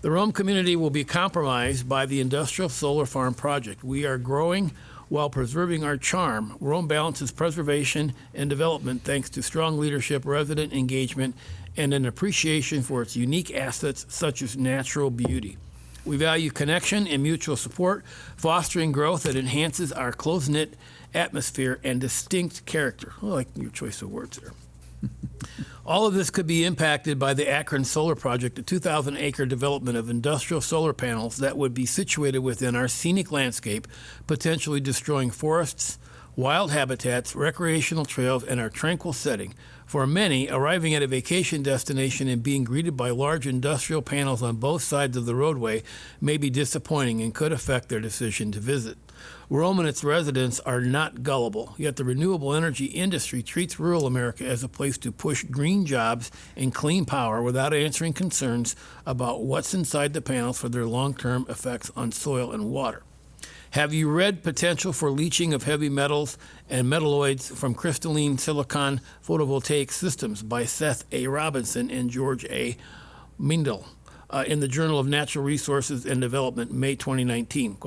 The Rome community will be compromised by the industrial solar farm project. We are growing while preserving our charm. Rome balances preservation and development thanks to strong leadership, resident engagement, and an appreciation for its unique assets such as natural beauty. We value connection and mutual support, fostering growth that enhances our close-knit atmosphere and distinct character. I like your choice of words there. All of this could be impacted by the Akron Solar Project, a 2,000-acre development of industrial solar panels that would be situated within our scenic landscape, potentially destroying forests, wild habitats, recreational trails, and our tranquil setting. For many, arriving at a vacation destination and being greeted by large industrial panels on both sides of the roadway may be disappointing and could affect their decision to visit. Rome and its residents are not gullible, yet the renewable energy industry treats rural America as a place to push green jobs and clean power without answering concerns about what's inside the panels for their long-term effects on soil and water. Have you read Potential for Leaching of Heavy Metals and Metalloids from Crystalline Silicon Photovoltaic Systems by Seth A. Robinson and George A. Mindel in the Journal of Natural Resources and Development, May 2019, ?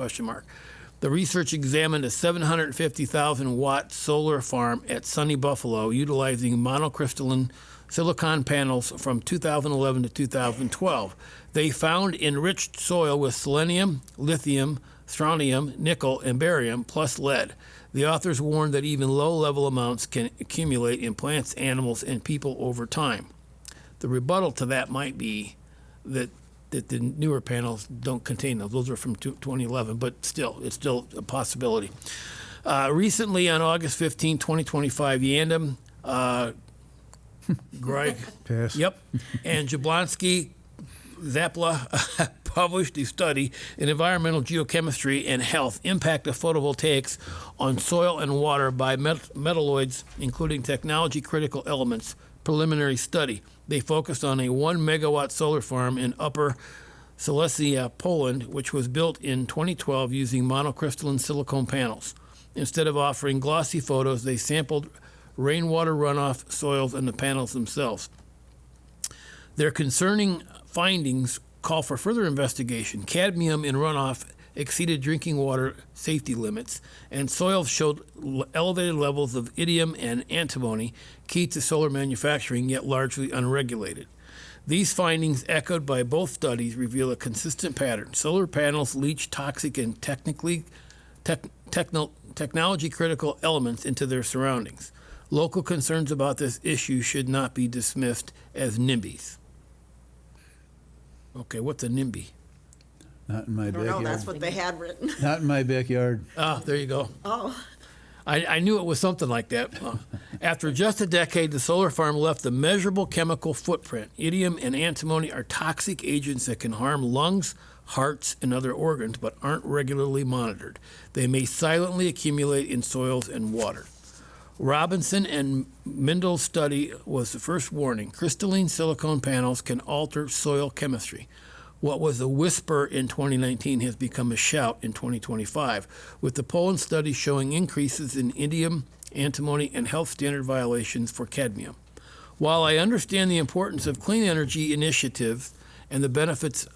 The research examined a 750,000-watt solar farm at Sunny Buffalo utilizing monocrystalline silicon panels from 2011 to 2012. They found enriched soil with selenium, lithium, strontium, nickel, and barium, plus lead. The authors warned that even low-level amounts can accumulate in plants, animals, and people over time. The rebuttal to that might be that the newer panels don't contain those. Those are from 2011, but still, it's still a possibility. Recently, on August 15, 2025, Yandam, Greg, Pass. Yep, and Jablonski Zapla published a study in Environmental Geochemistry and Health, Impact of Photovoltaics on Soil and Water by Metalloids, including technology-critical elements, preliminary study. They focused on a 1-megawatt solar farm in Upper Silesia, Poland, which was built in 2012 using monocrystalline silicone panels. Instead of offering glossy photos, they sampled rainwater runoff, soils, and the panels themselves. Their concerning findings call for further investigation. Cadmium in runoff exceeded drinking water safety limits, and soils showed elevated levels of indium and antimony, key to solar manufacturing, yet largely unregulated. These findings, echoed by both studies, reveal a consistent pattern. Solar panels leach toxic and technology-critical elements into their surroundings. Local concerns about this issue should not be dismissed as NIMBYs. Okay, what's a NIMBY? Not in my I don't backyard. know, that's what they had written. Not in my backyard. Ah, there you go. Oh. I knew it was something like that. After just a decade, the solar farm left a measurable chemical footprint. Idiom and antimony are toxic agents that can harm lungs, hearts, and other organs, but aren't regularly monitored. They may silently accumulate in soils and water. Robinson and Mendel's study was the first warning. Crystalline silicone panels can alter soil chemistry. What was a whisper in 2019 has become a shout in 2025, with the Poland study showing increases in indium, antimony, and health standard violations for cadmium. While I understand the importance of clean energy initiatives and the benefits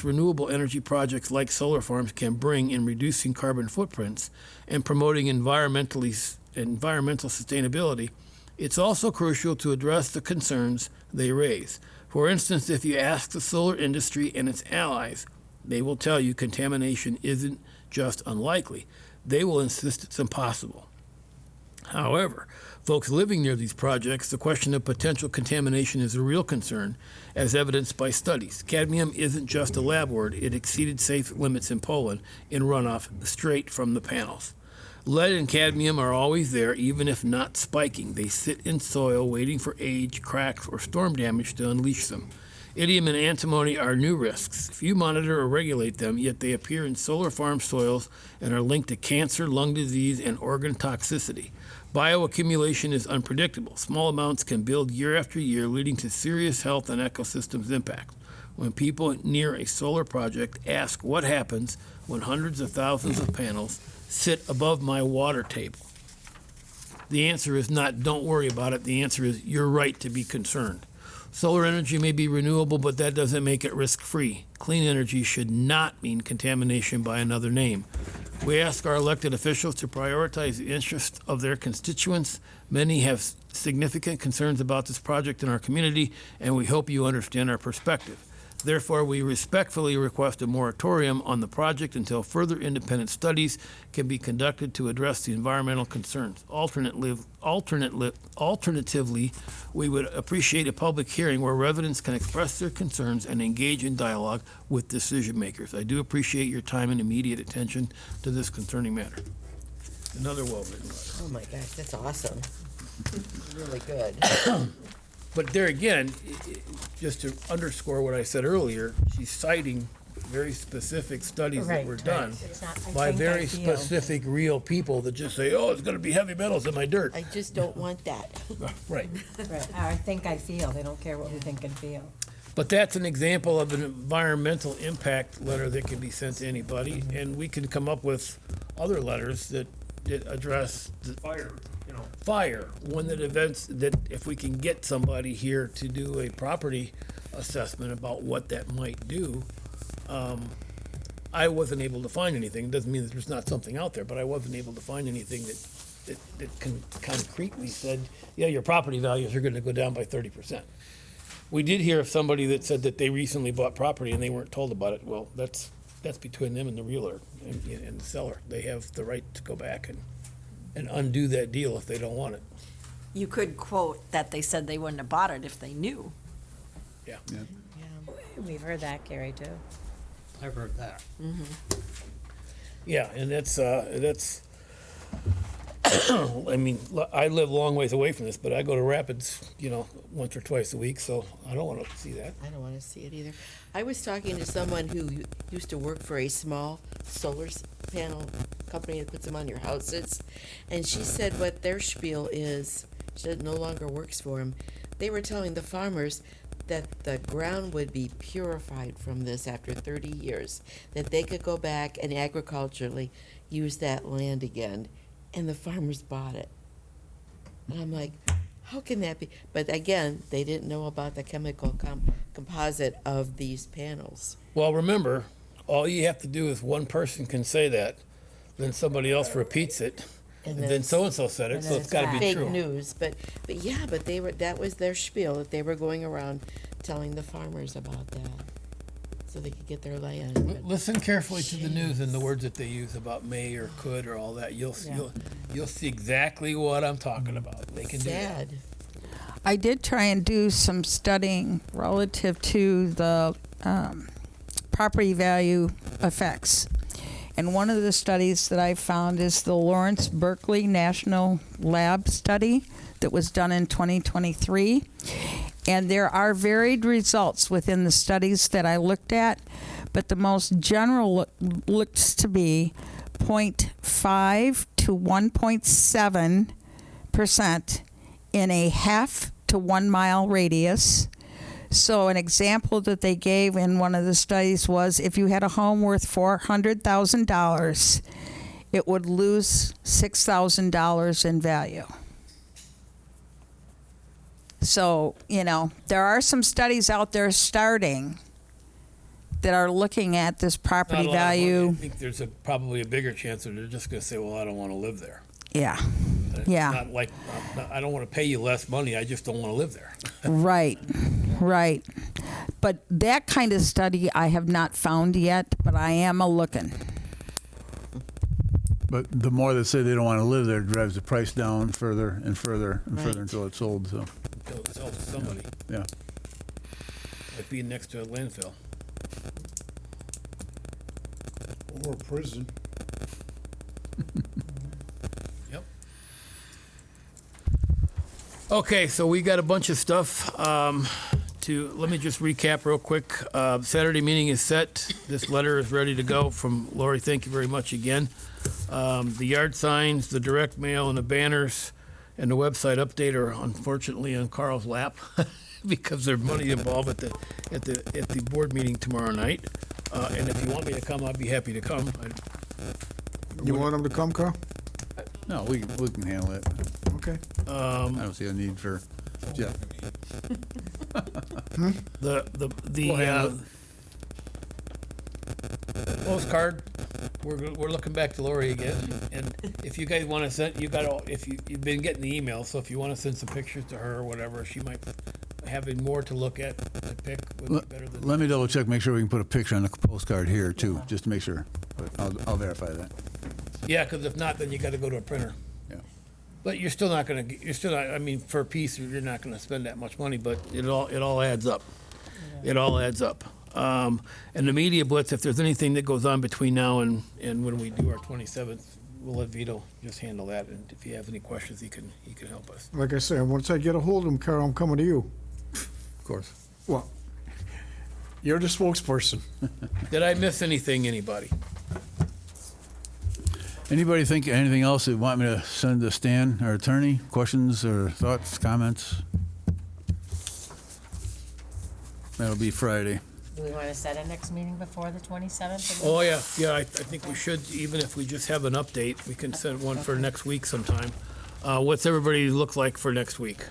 renewable energy projects like solar farms can bring in reducing carbon footprints and promoting environmental sustainability, it's also crucial to address the concerns they raise. For instance, if you ask the solar industry and its allies, they will tell you contamination isn't just unlikely. They will insist it's impossible. However, folks living near these projects, the question of potential contamination is a real concern, as evidenced by studies. Cadmium isn't just a lab word. It exceeded safe limits in Poland in runoff straight from the panels. Lead and cadmium are always there, even if not spiking. They sit in soil waiting for age, cracks, or storm damage to unleash them. Idiom and antimony are new risks. Few monitor or regulate them, yet they appear in solar farm soils and are linked to cancer, lung disease, and organ toxicity. Bioaccumulation is unpredictable. Small amounts can build year after year, leading to serious health and ecosystems impacts. When people near a solar project ask what happens when hundreds of thousands of panels sit above my water table, the answer is not don't worry about it. The answer is you're right to be concerned. Solar energy may be renewable, but that doesn't make it risk-free. Clean energy should not mean contamination by another name. We ask our elected officials to prioritize the interests of their constituents. Many have significant concerns about this project in our community, and we hope you understand our perspective. Therefore, we respectfully request a moratorium on the project until further independent studies can be conducted to address the environmental concerns. Alternatively, we would appreciate a public hearing where residents can express their concerns and engage in dialogue with decision makers. I do appreciate your time and immediate attention to this concerning matter. Another well-written letter. Oh my gosh, that's awesome. Really good. But there again, just to underscore what I said earlier, she's citing very specific studies that were done It's not, I by think, very I feel. specific, real people that just say, oh, it's going to be heavy metals in my dirt. I just don't want that. Right. Right, I think I feel, they don't care what we think and feel. But that's an example of an environmental impact letter that can be sent to anybody, and we can come up with other letters that address the fire, one that events that if we can get somebody here to do a property assessment about what that might do. I wasn't able to find anything. It doesn't mean that there's not something out there, but I wasn't able to find anything that concretely said, yeah, your property values are going to go down by 30%. We did hear of somebody that said that they recently bought property and they weren't told about it. Well, that's between them and the realtor and the seller. They have the right to go back and undo that deal if they don't want it. You could quote that they said they wouldn't have bought it if they knew. Yeah. We've heard that, Gary, too. I've heard that. Yeah, and that's I mean, I live a long ways away from this, but I go to Rapids, once or twice a week, so I don't want to see that. I don't want to see it either. I was talking to someone who used to work for a small solar panel company that puts them on your houses, and she said what their spiel is, she said it no longer works for them. They were telling the farmers that the ground would be purified from this after 30 years, that they could go back and agriculturally use that land again, and the farmers bought it. And I'm like, how can that be? But again, they didn't know about the chemical composite of these panels. Well, remember, all you have to do is one person can say that, then somebody else repeats it, and then so-and-so said it, so it's got to be Fake true. news, but that was their spiel that they were going around telling the farmers about that, so they could get their land. Listen carefully to the news and the words that they use about may or could or all that. You'll see exactly what I'm talking about. They can do that. Sad. I did try and do some studying relative to the property value effects. And one of the studies that I found is the Lawrence Berkeley National Lab study that was done in 2023. And there are varied results within the studies that I looked at, but the most general looks to be 0.5 to 1.7% in a half to 1 mile radius. So an example that they gave in one of the studies was if you had a home worth $400,000, it would lose $6,000 in value. So, there are some studies out there starting that are looking at this property Not a lot of money. value. I think there's probably a bigger chance that they're just going to say, well, I don't want to live there. Yeah. It's Yeah. Not like, I don't want to pay you less money, I just don't want to live there. Right. But that kind of study I have not found yet, but I am a-looking. But the more they say they don't want to live there, drives the price down further and further and further Right. until it's sold, so, Until it's sold to somebody, yeah. like being next to a landfill. Or a prison. Yep. Okay, so we got a bunch of stuff let me just recap real quick. Saturday meeting is set. This letter is ready to go from Lori. Thank you very much again. The yard signs, the direct mail, and the banners, and the website update are unfortunately on Carl's lap because there's money involved at the board meeting tomorrow night. And if you want me to come, I'd be happy to come. You want them to come, Carl? No, we can handle it. Okay. I don't see a need for Jeff. The We'll handle postcard. We're looking back to Lori again, and if you guys want to send, you've been getting the email, so if you want to send some pictures to her or whatever, she might having more to look at to pick would be better than. Let me double check, make sure we can put a picture on the postcard here too, just to make sure. But I'll verify that. Yeah, because if not, then you got to go to a printer. Yeah. But you're still not. I mean, for a piece, you're not going to spend that much money, but it all adds up. It all adds up. And the media blitz, if there's anything that goes on between now and when we do our 27th, we'll let Vito just handle that. And if you have any questions, he can help us. Like I said, once I get a hold of him, Carl, I'm coming to you. Of course. Well, you're the spokesperson. Did I miss anything, anybody? Anybody think anything else they want me to send to Stan, our attorney? Questions or thoughts, comments? That'll be Friday. Do we want to set a next meeting before the 27th? Oh, yeah, I think we should, even if we just have an update, we can send one for next week sometime. What's everybody look like for next week?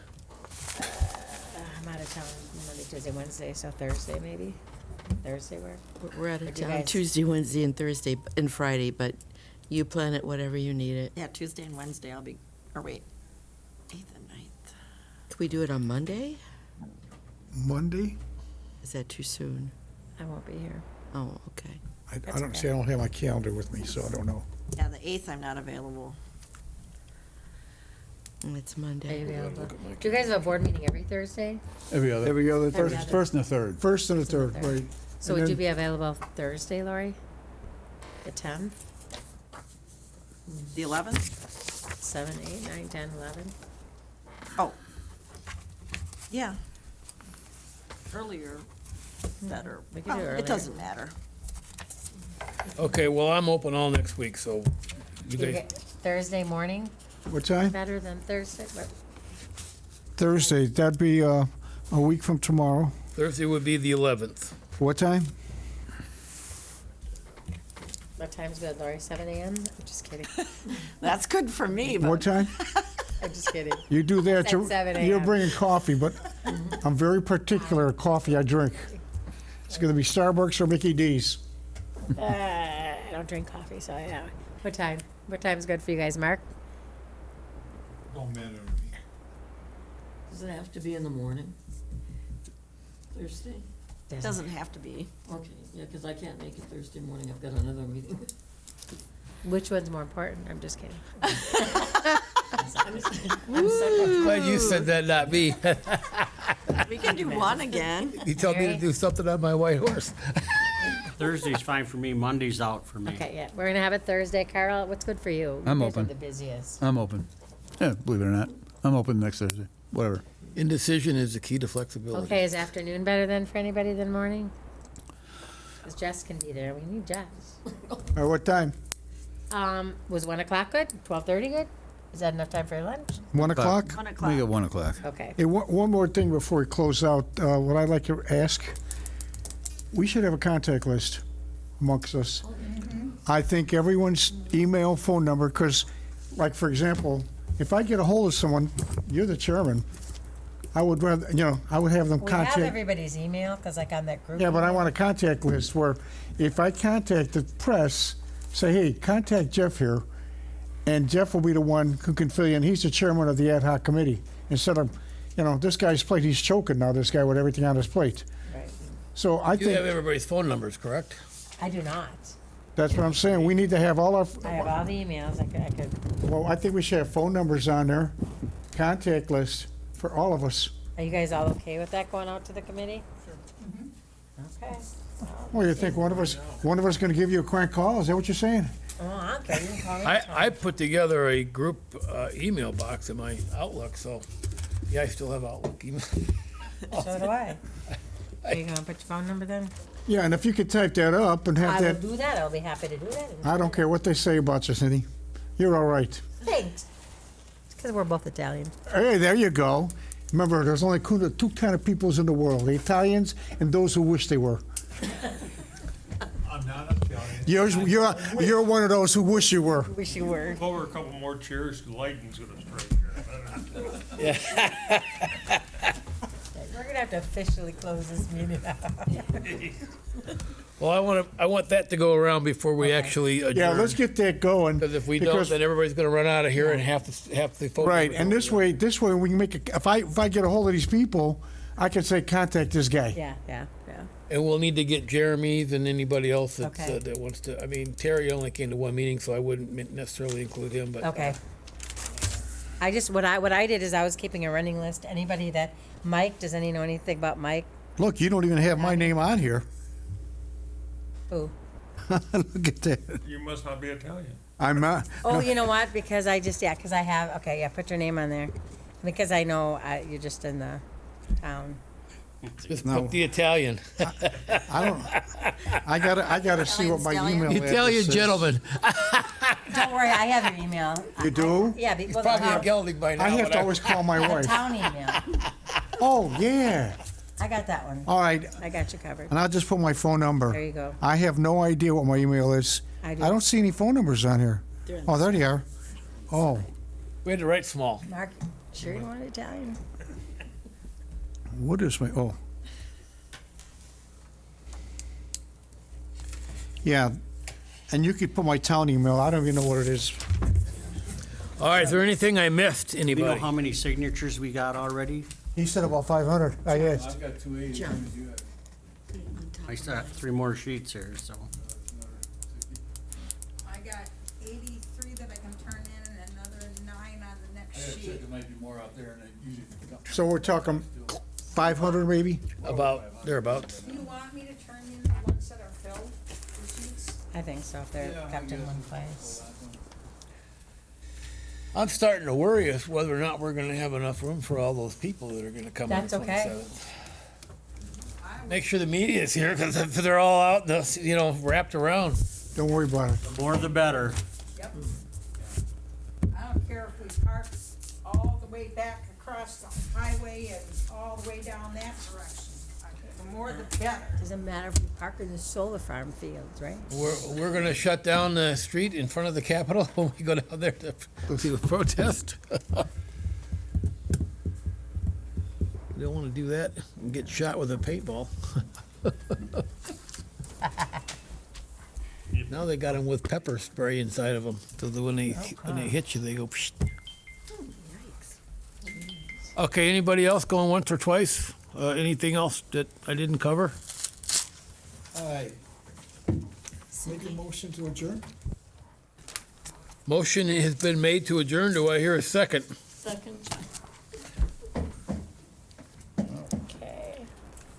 I'm out of town Monday, Tuesday, Wednesday, so Thursday maybe? Thursday work? We're out Or of do you town guys- Tuesday, Wednesday, and Thursday, and Friday, but you plan it whatever you need it. Yeah, Tuesday and Wednesday I'll be, 8th and 9th. Can we do it on Monday? Monday? Is that too soon? I won't be here. Oh, okay. I That's don't okay. see, I don't have my calendar with me, so I don't know. Yeah, the 8th I'm not available. It's Are you Monday. available? Do you guys have a board meeting every Thursday? Every other. Every other Every Thursday. other. First and the third. First and the third, third. right. So And would you then- be available Thursday, Lori? The 10th? The 11th? 7, 8, 9, 10, 11? Oh. Yeah. Earlier, better. We could do Well, earlier. it doesn't matter. Okay, well, I'm open all next week, so you guys, Thursday morning, What time? better than Thursday? What- Thursday, that'd be a week from tomorrow. Thursday would be the 11th. What time? What time's good, Lori? 7 a.m.? I'm just kidding. That's good for me, What but time? I'm just kidding. You do that, It's at 7 you're a.m. bringing coffee, but I'm very particular of coffee I drink. It's gonna be Starbucks or Mickey D's. I don't drink coffee, so yeah. What time? What time's good for you guys, Mark? Don't matter to me. Does it have to be in the morning? Thursday? Doesn't have to be. Okay, yeah, because I can't make it Thursday morning. I've got another meeting. Which one's more important? I'm just kidding. I'm glad you said that, not me. We can do one again. You told me to do something on my white horse. Thursday's fine for me, Monday's out for me. Okay, yeah, we're gonna have it Thursday. Carl, what's good for you? I'm You guys are open. the busiest. I'm open. Yeah, believe it or not, I'm open next Thursday, whatever. Indecision is the key to flexibility. Okay, is afternoon better then for anybody than morning? Because Jess can be there. We need Jess. At what time? Was 1 o'clock good? 12:30 good? Is that enough time for your lunch? 1 o'clock? 1 We o'clock. got 1 o'clock. Okay. Hey, one more thing before we close out. What I'd like to ask, we should have a contact list amongst us. I think everyone's email, phone number, because, like, for example, if I get a hold of someone, you're the chairman, I would rather, I would have them We have contact. everybody's email, because like on that group. Yeah, but I email. want a contact list where if I contact the press, say, hey, contact Jeff here, and Jeff will be the one who can fill you in. He's the chairman of the ad hoc committee. Instead of, this guy's plate, he's choking now, this guy with everything on his plate. Right. So I You have think, everybody's phone numbers, correct? I do not. that's what I'm saying. We need to have all our, I have all the emails. I could. well, I think we should have phone numbers on there, contact list for all of us. Are you guys all okay with that going out to the committee? Sure. Okay. Well, you think one of us going to give you a crank call? Is that what you're saying? Oh, okay. You can call me. I put together a group email box in my Outlook, so, yeah, I still have Outlook email. So do I. Are you gonna put your phone number then? Yeah, and if you could type that up and I have will that, do that. I'll be happy to do that. I don't care what they say about you, Cindy. You're all right. Thanks. It's because we're both Italian. Hey, there you go. Remember, there's only two kind of peoples in the world, the Italians and those who wish they were. I'm not Italian. You're one of those who wish you were. Wish you were. Over a couple more chairs, the lighting's gonna strike here. We're gonna have to officially close this meeting out. Well, I want that to go around before we actually adjourn. Yeah, let's get that going. Because if we don't, because- then everybody's gonna run out of here and half the phone. Right, numbers and don't this way we can make if I get a hold of these people, I can say contact this guy. Yeah. And we'll need to get Jeremy's and anybody else that's, Okay. that wants to, I mean, Terry only came to one meeting, so I wouldn't necessarily include him, but. Okay. I just, what I did is I was keeping a running list. Anybody that, Mike, does any know anything about Mike? Look, you don't even have my name on here. Who? Look at that. You must not be Italian. I'm not. Oh, you know what? Because I just, because I have, okay, yeah, put your name on there. Because I know you're just in the town. Just No. put the Italian. I don't. I gotta see what my Italian email address Italian is. gentleman. Don't worry, I have your email. You do? Yeah, He's well, probably the a gelding by now. I have but to always call my the wife. town email. Oh yeah. I got that one. All right, I got you covered. and I'll just put my phone number. There you go. I have no idea what my email is. I do. don't see any phone numbers on here. Oh, there they are. Oh, We had to write small. Mark, sure you want Italian? what is my? Oh. Yeah, and you could put my town email. I don't even know what it is. All right, is there anything I missed? Do you know Anybody? how many signatures we got already? He said about 500. I asked. I've got 280. I still got 3 more sheets here, so. I got 83 that I can turn in and another 9 on the next sheet. There might be more out there, and I usually. So we're talking 500 maybe. About, thereabouts. Do you want me to turn in the ones that are filled, the sheets? I think so, if they're kept in one place. I'm starting to worry as whether or not we're gonna have enough room for all those people that are gonna come on the That's okay. 27th. Make sure the media is here, because if they're all out, wrapped around. Don't worry about it. The more the better. Yep. I don't care if we park all the way back across the highway and all the way down that direction. The more the better. Doesn't matter if we park in the solar farm fields, right? We're gonna shut down the street in front of the Capitol when we go down there to do a protest. We don't wanna do that and get shot with a paintball. Now they got them with pepper spray inside of them, so that when they hit you, they go. Psh. Okay, anybody else going once or twice? Anything else that I didn't cover? Aye. Make a motion to adjourn? Motion has been made to adjourn. Do I hear a second? Second.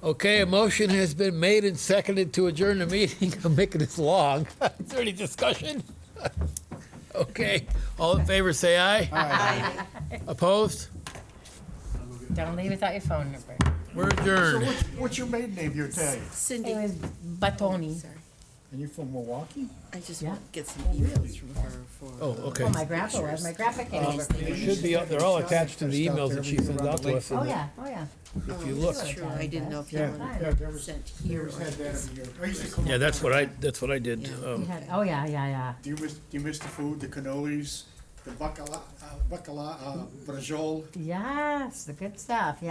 Okay, a motion has been made and seconded to adjourn the meeting. I'm making this long. Is there any discussion? Okay, all in favor, say aye. Aye. Opposed? Don't leave without your phone number. We're So adjourned. what's your maiden name? You're Italian. Cindy, It was Batoni. And you're from Milwaukee? I just Yeah. want to get some emails from her for. Oh, okay. Oh, my grandpa was. My grandpa came over. They should be, they're all attached to the emails that she sends out to us. Oh, yeah, oh, yeah. If you look. That's true, I didn't know if you Yeah, wanted yeah, there was, sent there here was or. had that every year. I used to come Yeah, up that's there. what I did. He had- Oh, yeah, yeah, yeah. Do you miss the food, the cannolis, the bacala, brajol? Yes, the good stuff, yeah.